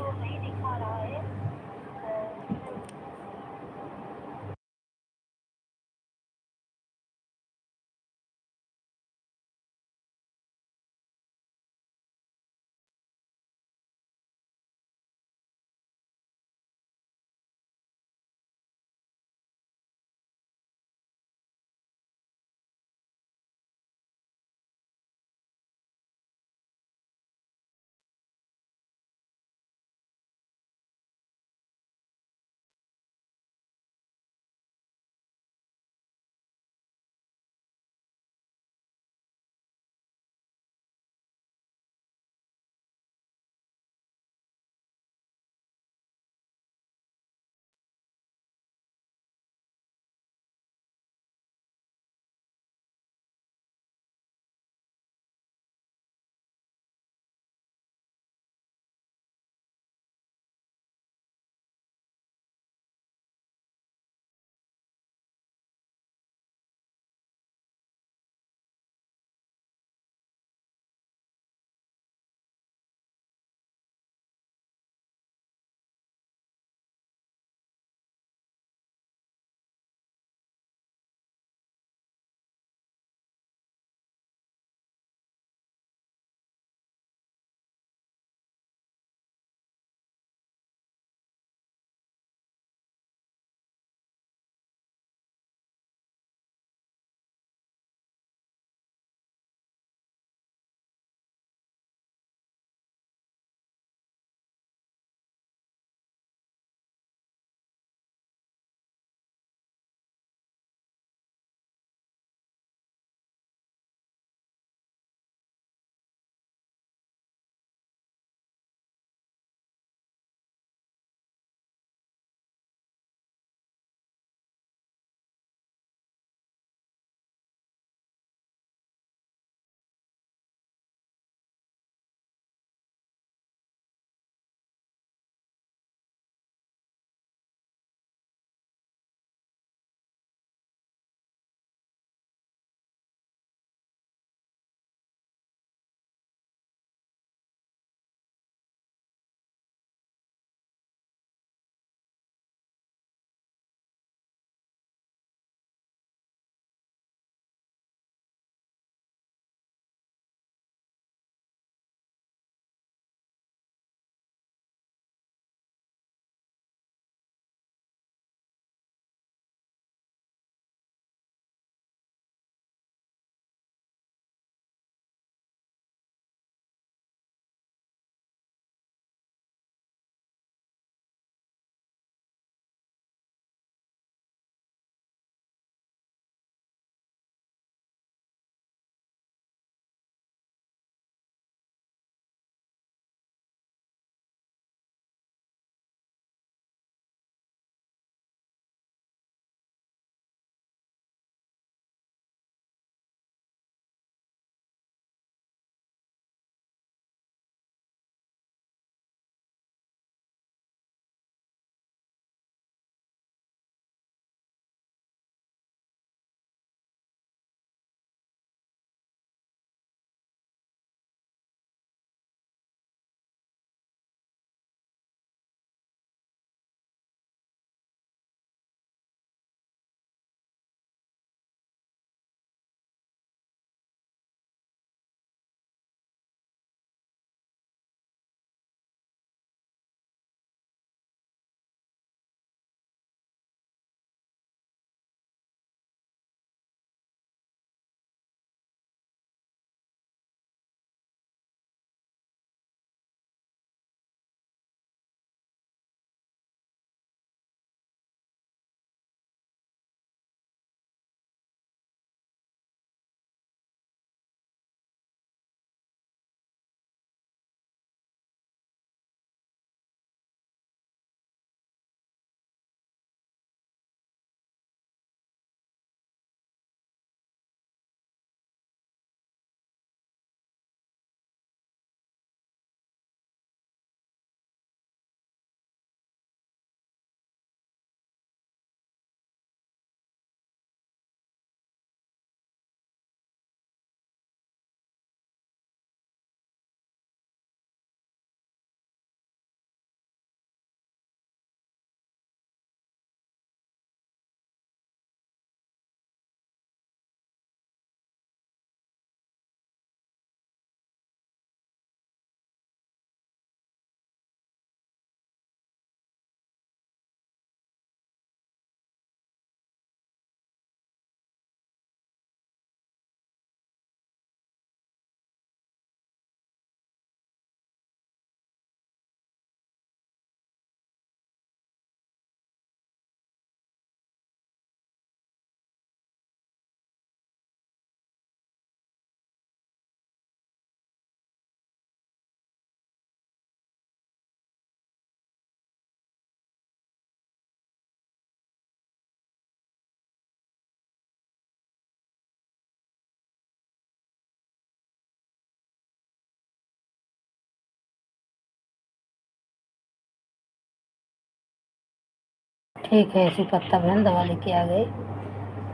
ठीक है, ऐसी पत्ता बहन दवा लेके आ गए,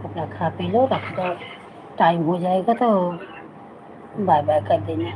अपना खा पी लो, रख दो, टाइम हो जाएगा तो बाय बाय कर देना।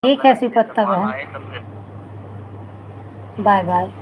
ठीक है, ऐसी पत्ता बहन, बाय बाय।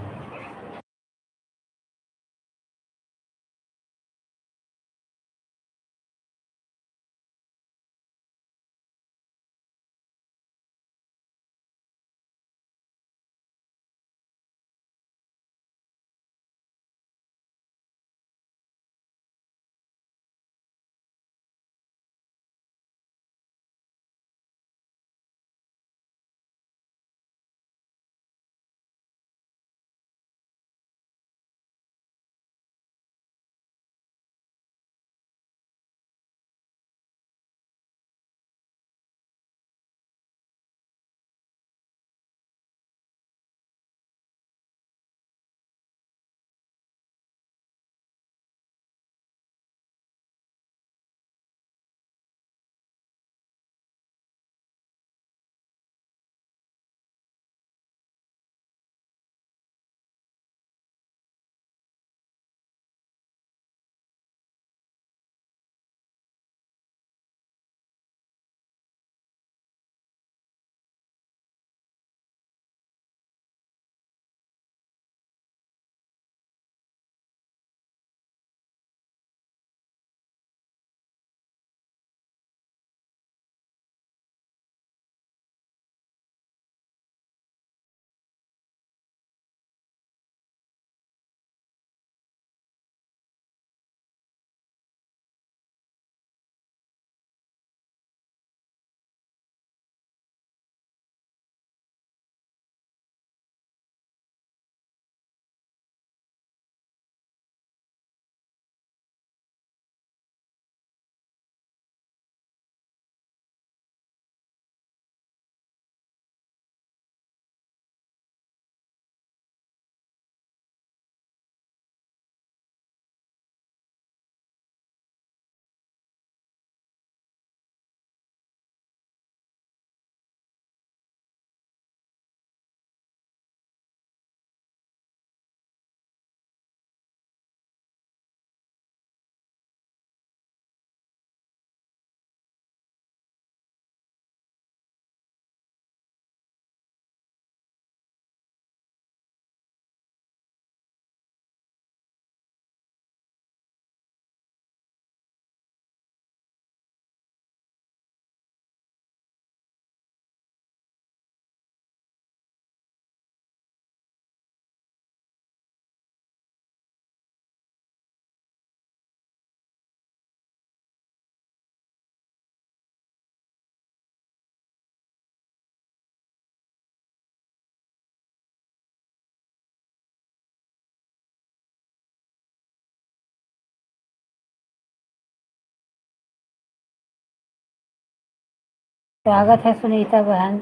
स्वागत है सुनीता बहन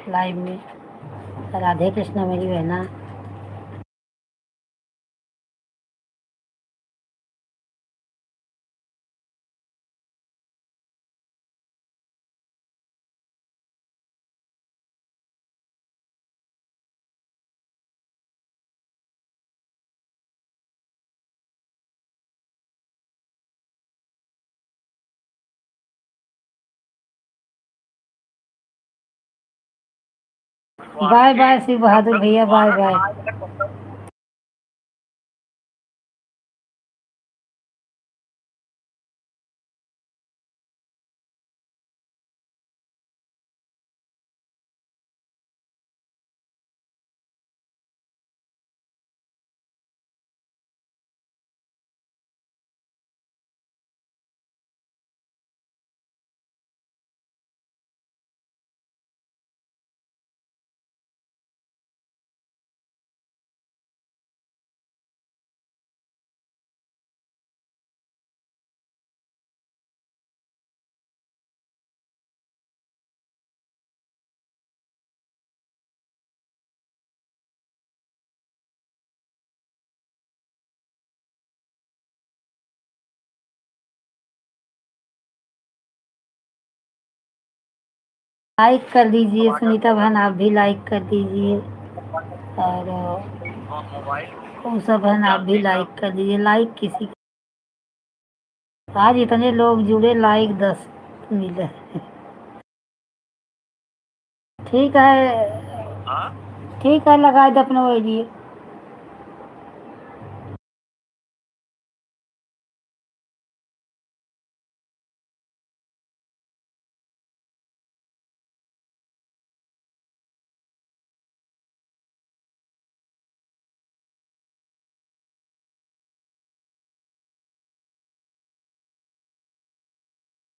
लाइव में। राधे कृष्णा मेरी बहना। बाय बाय शिव बहादुर भैया, बाय बाय। लाइक कर दीजिए सुनीता बहन, आप भी लाइक कर दीजिए। और उषा बहन आप भी लाइक कर दीजिए। लाइक किसी, आज इतने लोग जुड़े, लाइक 10 मिले। ठीक है, ठीक है, लगाए दे अपने वही लिए।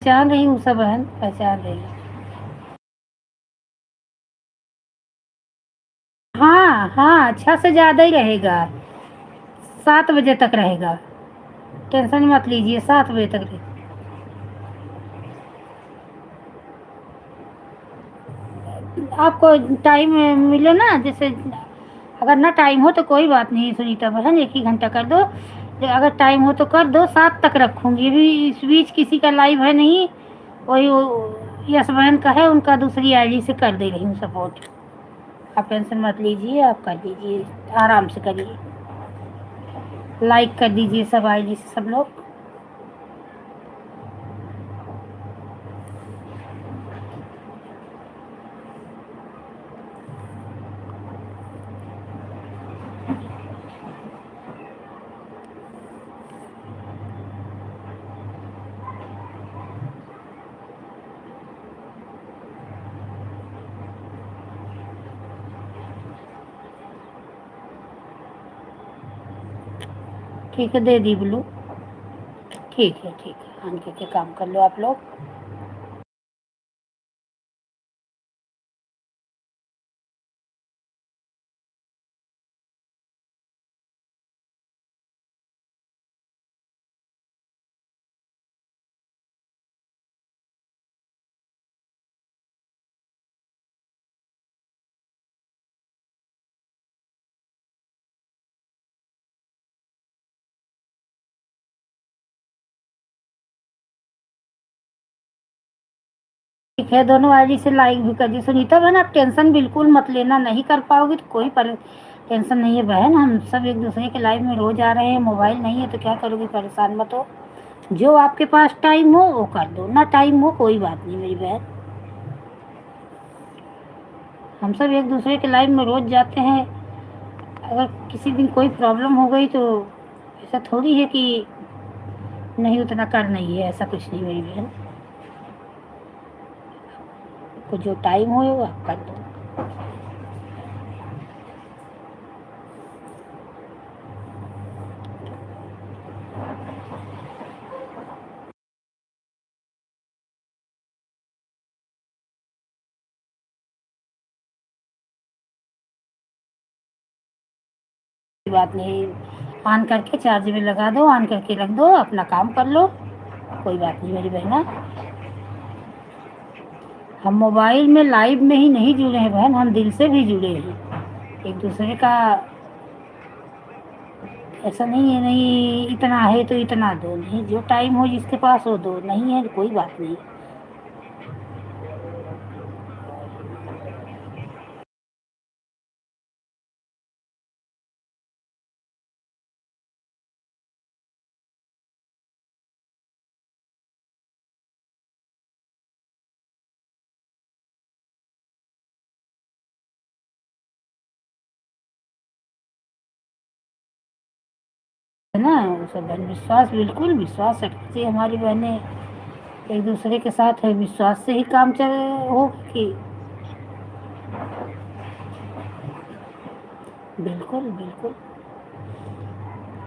पहचान रही उषा बहन, पहचान रही। हाँ हाँ, अच्छा से ज़्यादा ही रहेगा। 7 बजे तक रहेगा, टेंशन मत लीजिए, 7 बजे तक रहेगा। आपको टाइम मिले ना, जैसे अगर ना टाइम हो तो कोई बात नहीं सुनीता बहन, 1 ही घंटा कर दो। अगर टाइम हो तो कर दो, 7 तक रखूंगी। अभी इस बीच किसी का लाइव है नहीं, वही यस बहन का है, उनका दूसरी आईडी से कर दे रही हूँ सपोर्ट। आप टेंशन मत लीजिए, आप कर दीजिए, आराम से करिए। लाइक कर दीजिए सब आईडी से सब लोग। ठीक है, दे दी ब्लू। ठीक है, ठीक है, ऑन करके काम कर लो आप लोग। ठीक है, दोनों आईडी से लाइक भी कर दी सुनीता बहन। आप टेंशन बिल्कुल मत लेना, नहीं कर पाओगे तो कोई टेंशन नहीं है बहन। हम सब एक दूसरे के लाइव में रोज आ रहे हैं। मोबाइल नहीं है तो क्या करोगी, परेशान मत हो। जो आपके पास टाइम हो वो कर दो, ना टाइम हो कोई बात नहीं मेरी बहन। हम सब एक दूसरे के लाइव में रोज जाते हैं। अगर किसी दिन कोई प्रॉब्लम हो गई तो ऐसा थोड़ी है कि नहीं उतना कर नहीं है, ऐसा कुछ नहीं मेरी बहन। आपको जो टाइम हो वो आप कर दो। कोई बात नहीं, ऑन करके चार्ज में लगा दो, ऑन करके रख दो, अपना काम कर लो, कोई बात नहीं मेरी बहना। हम मोबाइल में लाइव में ही नहीं जुड़े हैं बहन, हम दिल से भी जुड़े हैं एक दूसरे का। ऐसा नहीं है नहीं इतना है तो इतना दो, नहीं, जो टाइम हो जिसके पास वो दो, नहीं है तो कोई बात नहीं। है ना, वो सब बहन विश्वास, बिल्कुल विश्वास रखना चाहिए। हमारी बहनें एक दूसरे के साथ है, विश्वास से ही काम चल होगा कि। बिल्कुल बिल्कुल।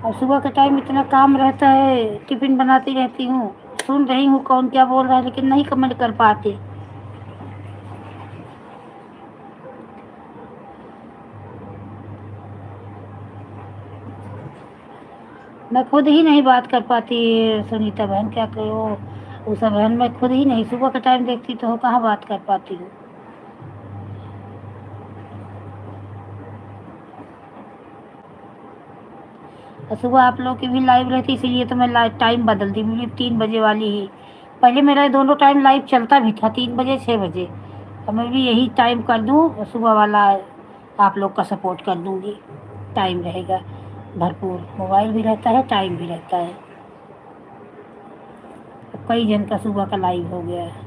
और सुबह के टाइम इतना काम रहता है, टिफिन बनाती रहती हूँ, सुन रही हूँ कौन क्या बोल रहा है, लेकिन नहीं कमेंट कर पाती। मैं खुद ही नहीं बात कर पाती। सुनीता बहन क्या करो, उषा बहन, मैं खुद ही नहीं, सुबह के टाइम देखती तो कहाँ बात कर पाती हूँ। और सुबह आप लोग की भी लाइव रहती, इसीलिए तो मैं लाइव टाइम बदल दी, मेरी 3 बजे वाली ही। पहले मेरा दोनों टाइम लाइव चलता भी था, 3 बजे 6 बजे। अब मैं भी यही टाइम कर दूँ, सुबह वाला आप लोग का सपोर्ट कर दूँगी। टाइम रहेगा भरपूर, मोबाइल भी रहता है, टाइम भी रहता है। अब कई जन का सुबह का लाइव हो गया है।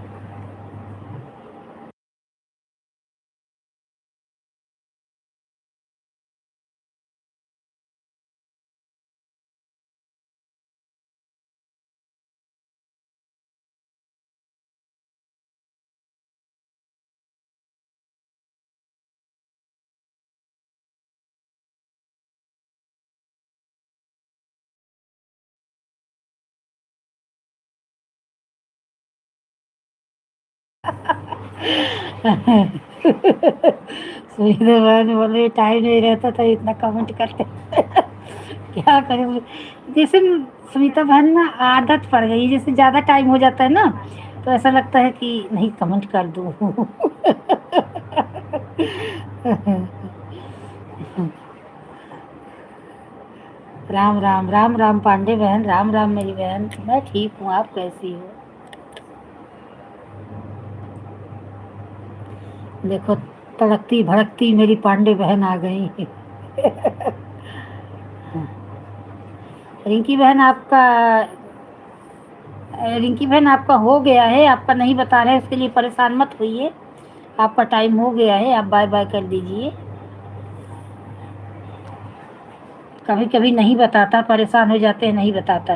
सुनीता बहन बोले टाइम नहीं रहता तो इतना कमेंट करते। क्या करें, जैसे सुनीता बहन ना आदत पड़ गई, जैसे ज़्यादा टाइम हो जाता है ना, तो ऐसा लगता है कि नहीं कमेंट कर दूँ। राम राम, राम राम पांडे बहन, राम राम मेरी बहन, मैं ठीक हूँ, आप कैसी हो? देखो, तड़कती भड़कती मेरी पांडे बहन आ गई। रिंकी बहन आपका, रिंकी बहन आपका हो गया है, आपका नहीं बता रहे, उसके लिए परेशान मत होइए। आपका टाइम हो गया है, आप बाय बाय कर दीजिए। कभी कभी नहीं बताता, परेशान हो जाते हैं, नहीं बताता।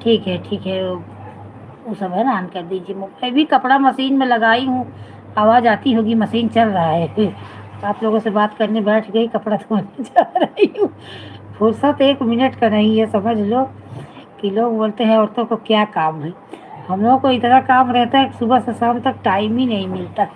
ठीक है ठीक है, वो सब है ना, ऑन कर दीजिए। मैं भी कपड़ा मशीन में लगाई हूँ, आवाज़ आती होगी, मशीन चल रहा है। आप लोगों से बात करने बैठ गई, कपड़ा धोने जा रही हूँ। फुर्सत 1 मिनट का नहीं है, समझ लो। कि लोग बोलते हैं औरतों को क्या काम है, हम लोगों को इतना काम रहता है कि सुबह से शाम तक टाइम ही नहीं मिलता।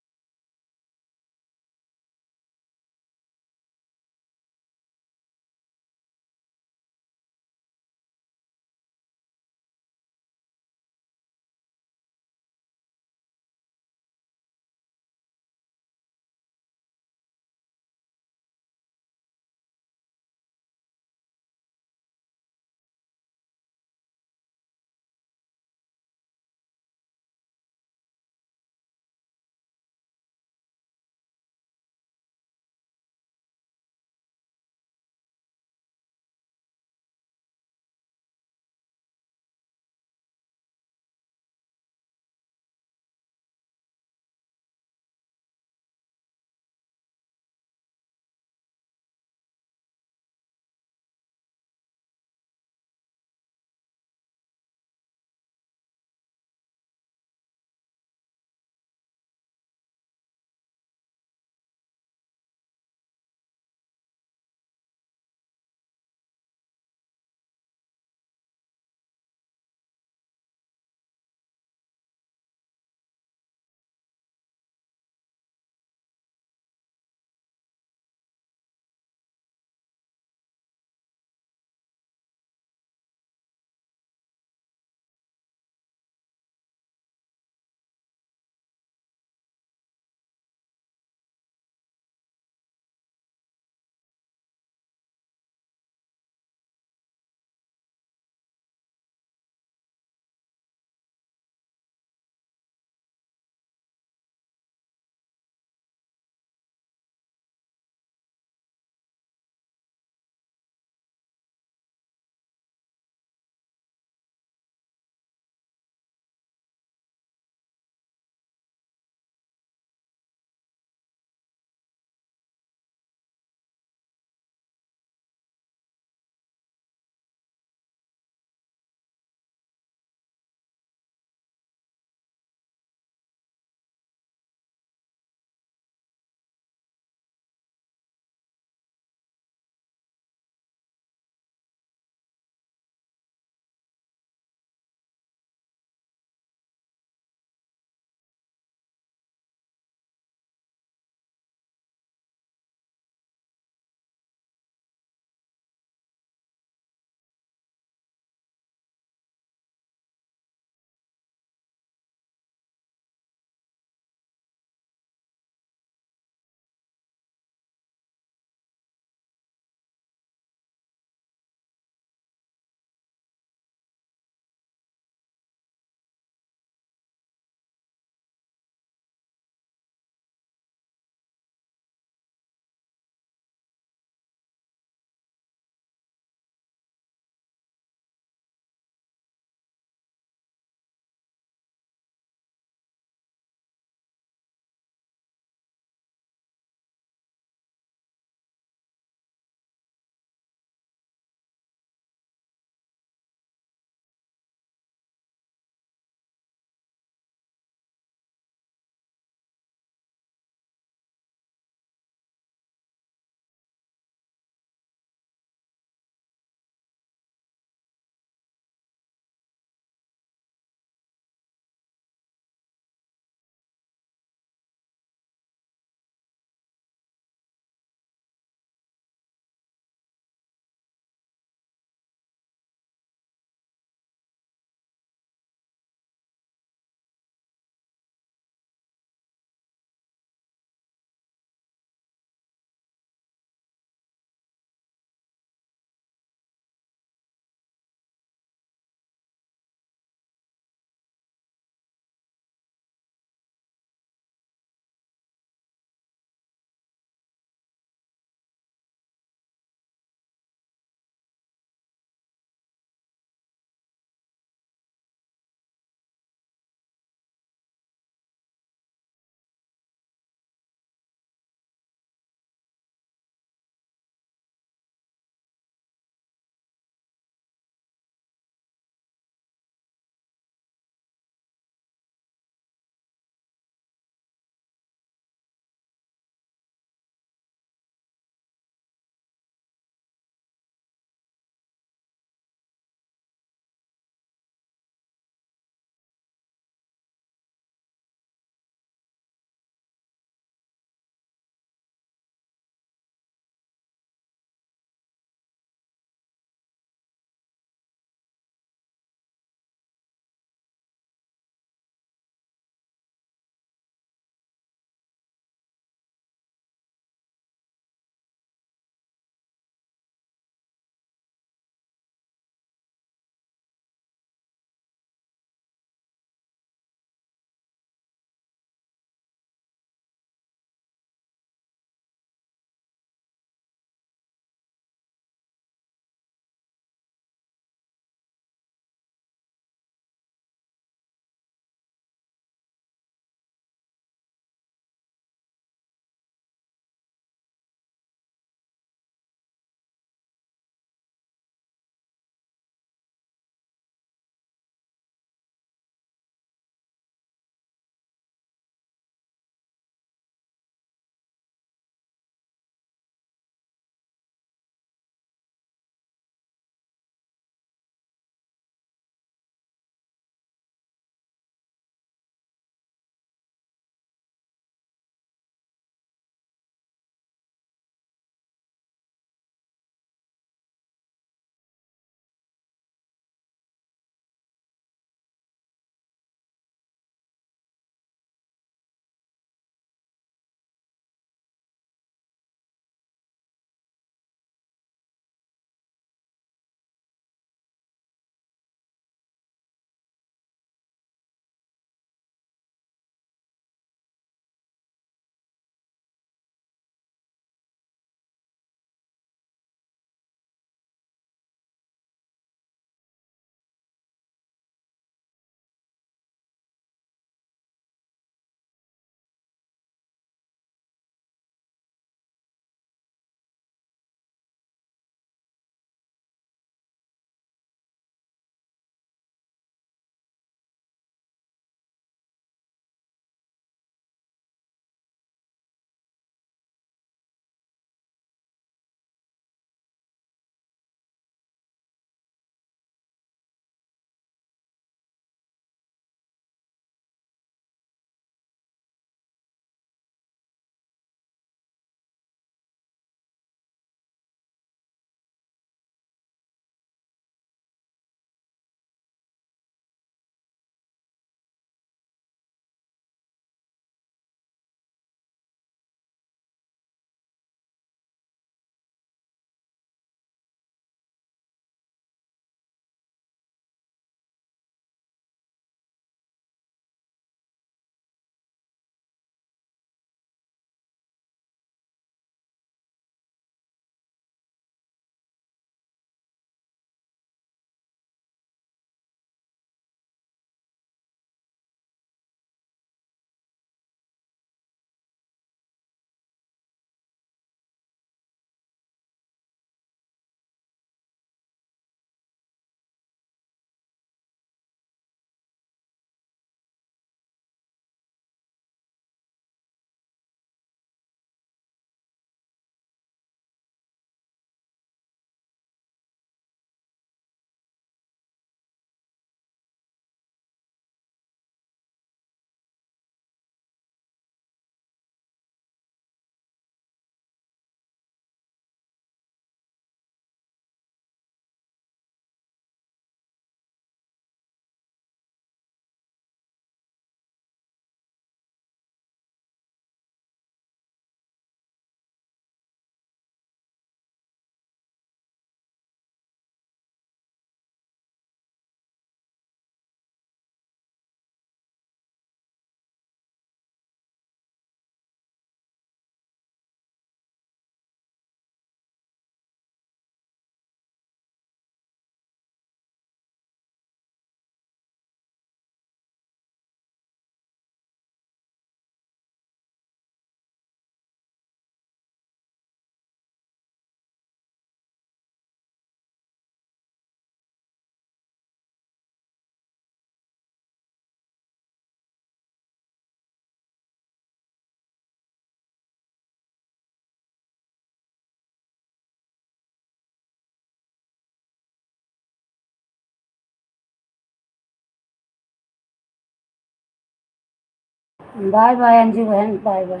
बाय बाय अंजू बहन, बाय बाय।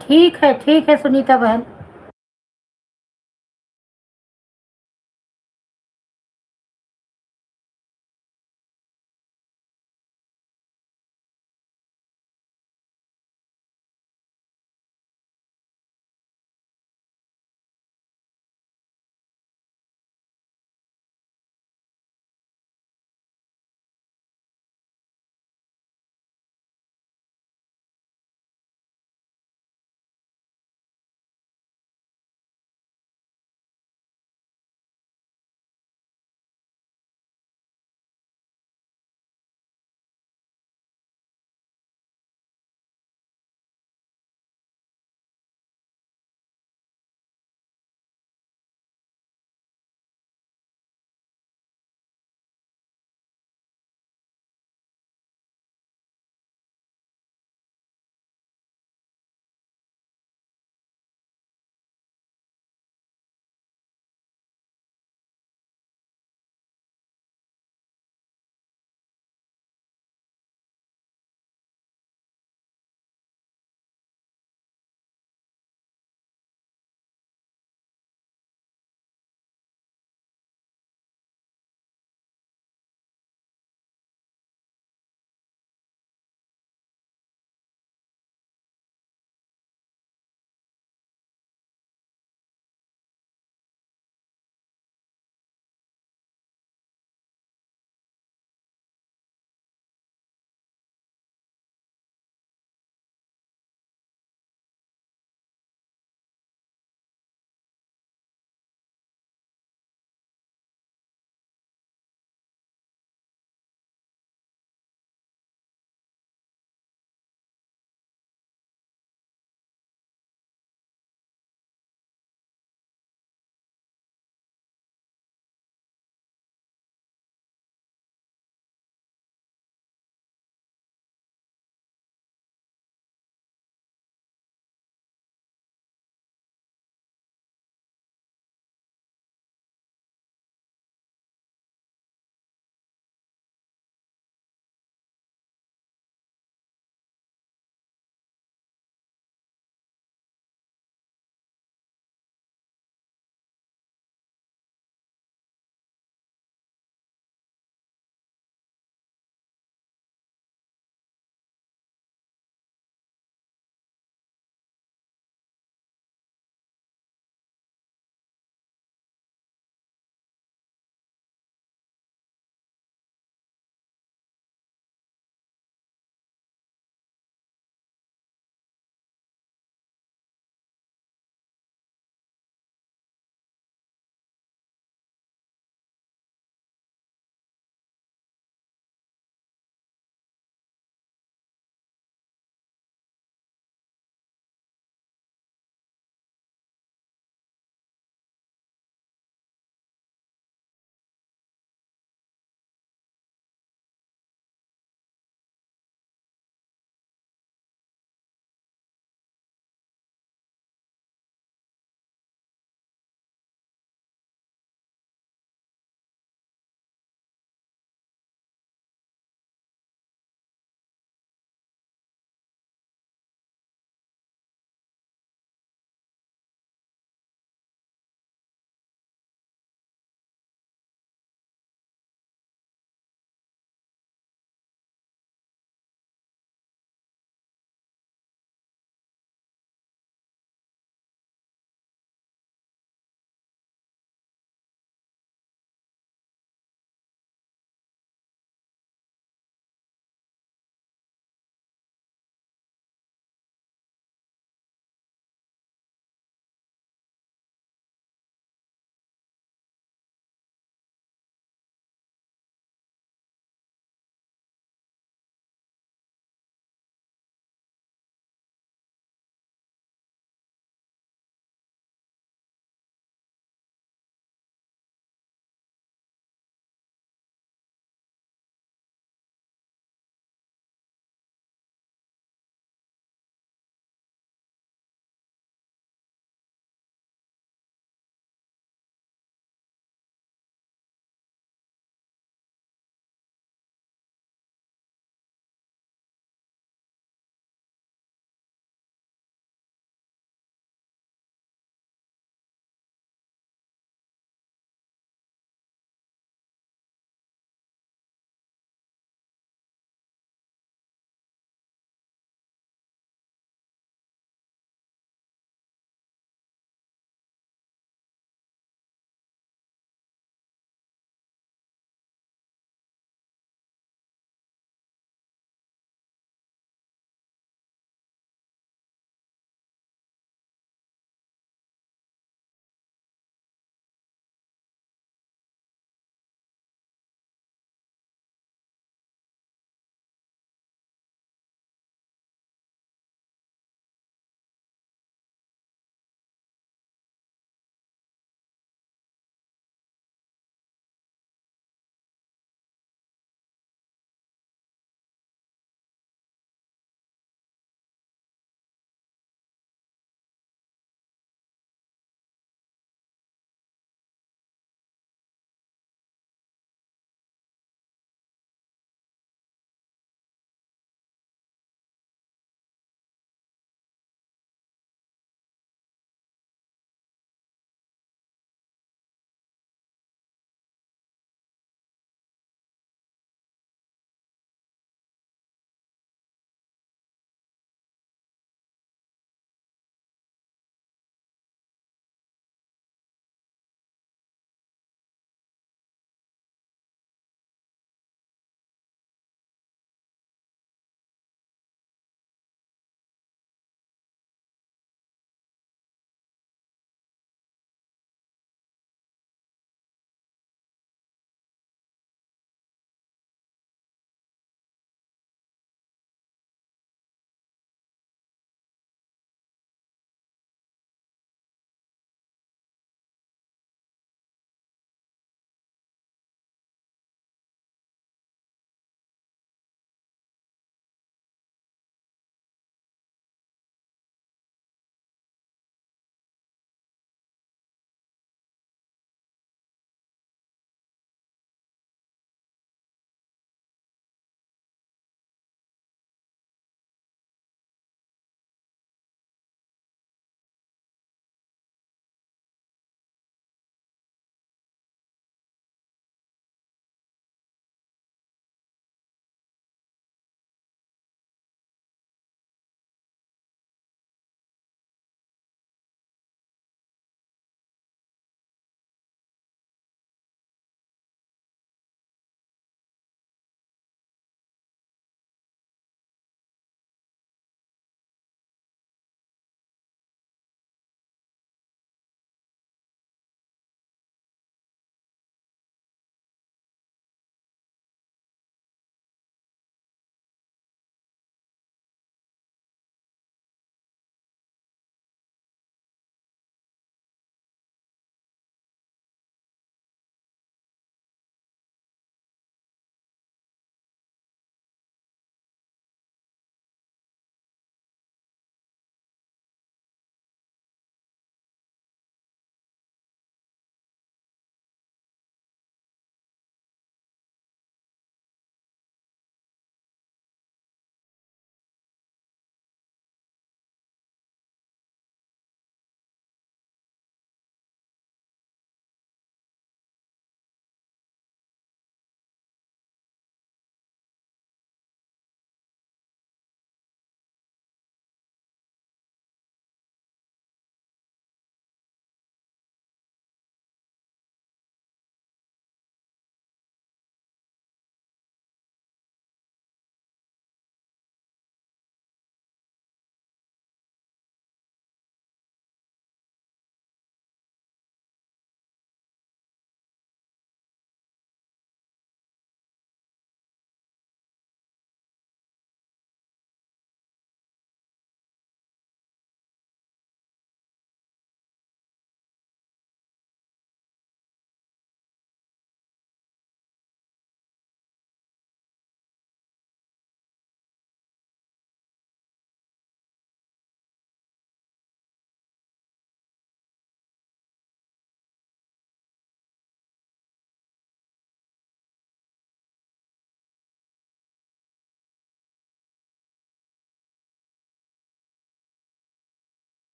ठीक है सुनीता बहन।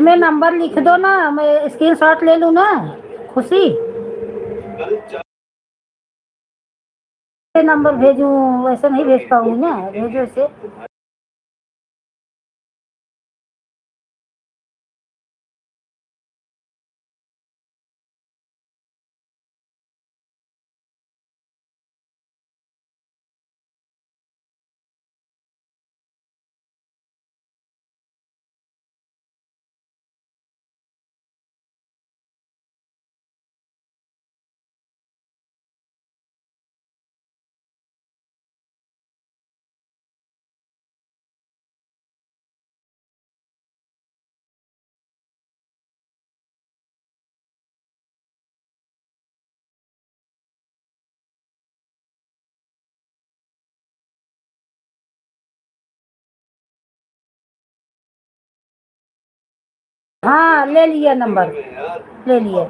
इसमें नंबर लिख दो ना, मैं स्क्रीनशॉट ले लूँ ना। खुशी, नंबर भेजूँ? वैसे नहीं भेज पाऊंगी ना, भेजो इसे। हाँ, ले लिया नंबर, ले लिया।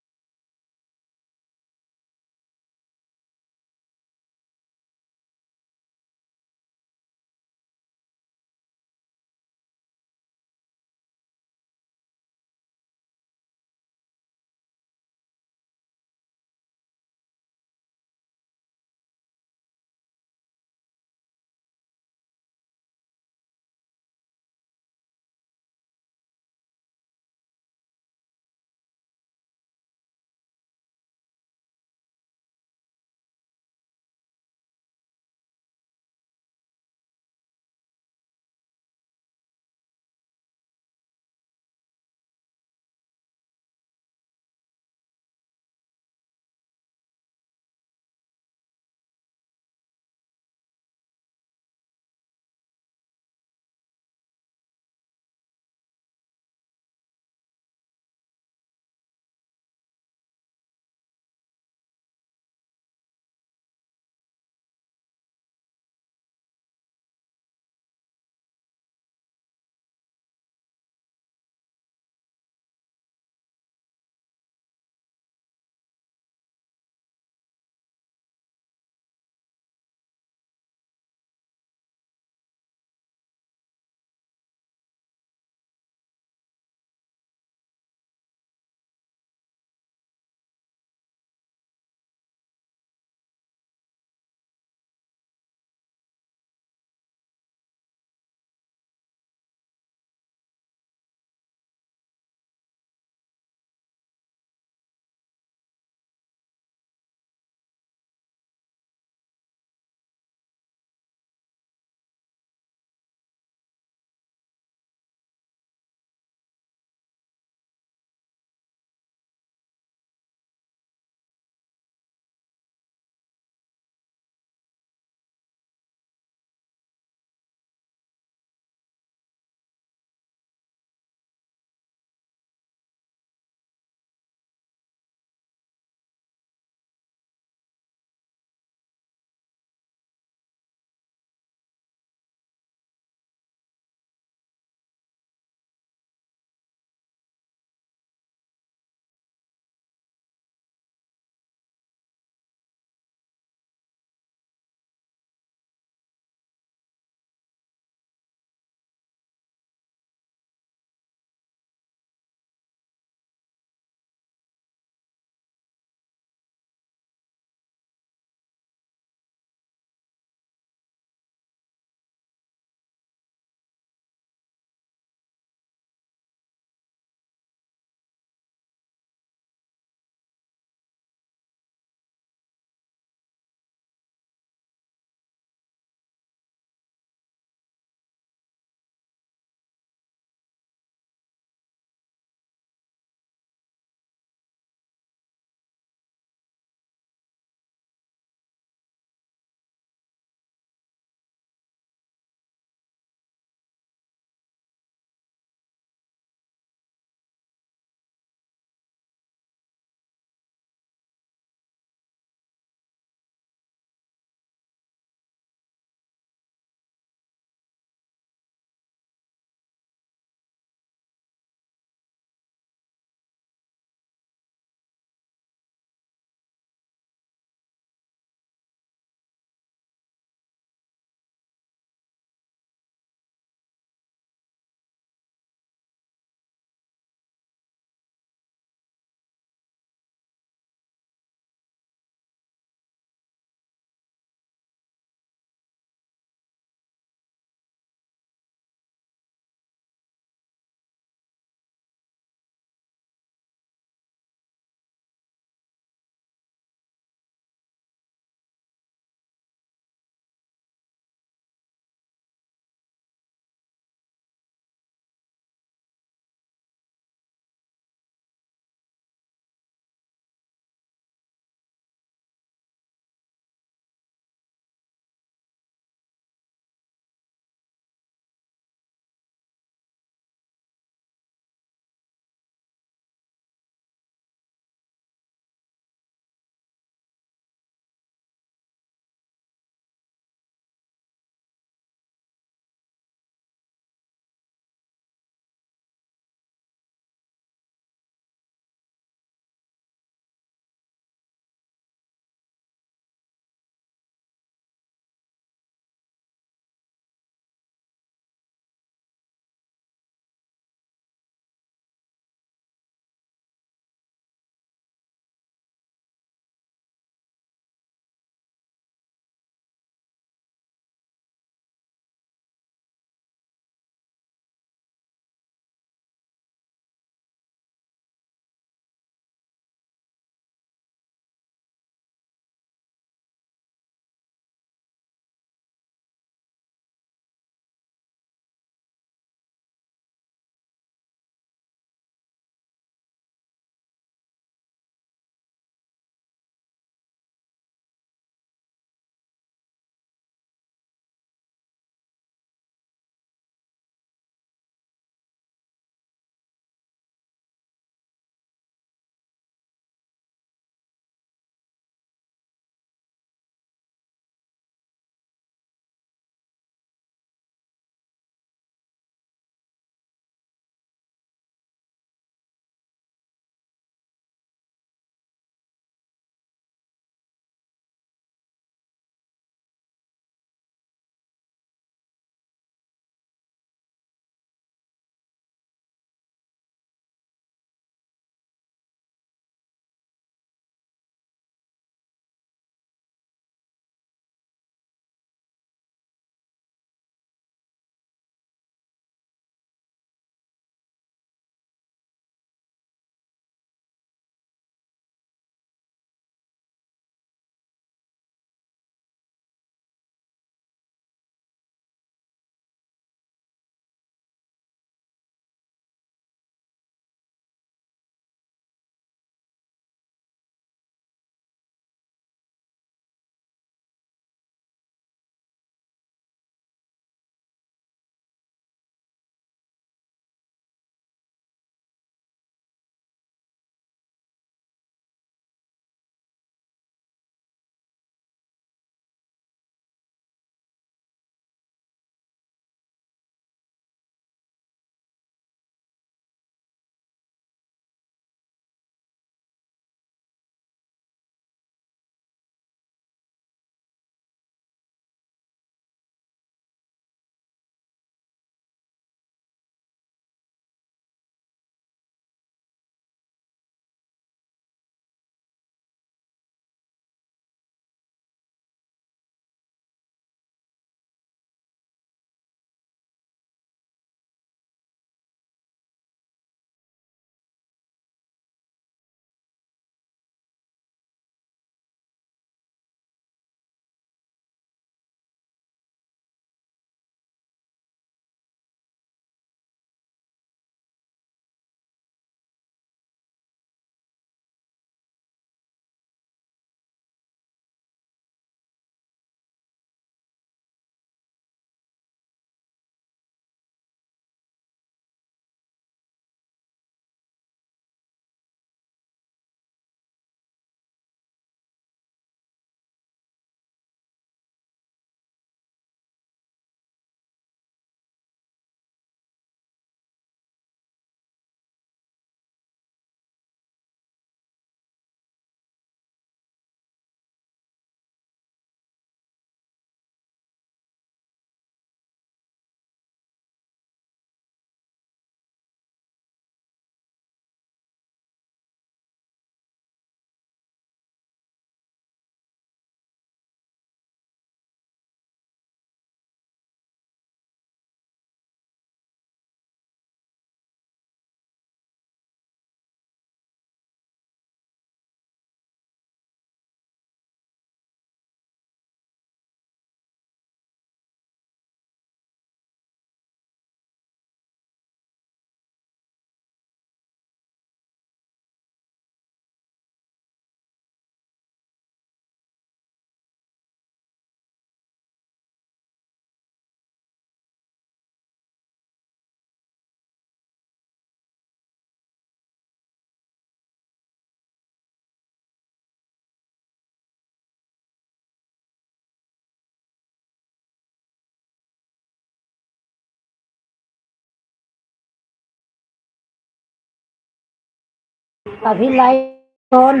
अभी लाइव ऑन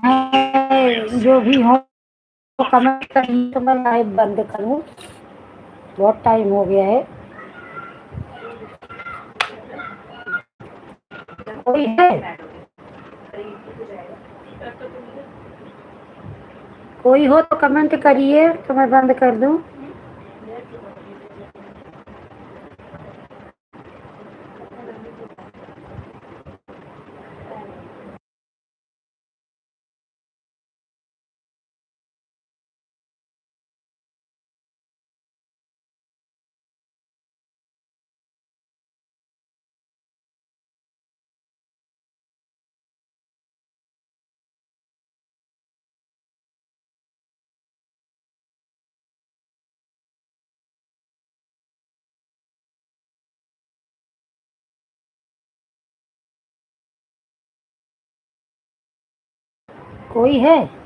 है, जो भी हो तो कमेंट करिए तो मैं लाइव बंद करूँ, बहुत टाइम हो गया है। कोई है, कोई हो तो कमेंट करिए तो मैं बंद कर दूँ। कोई है?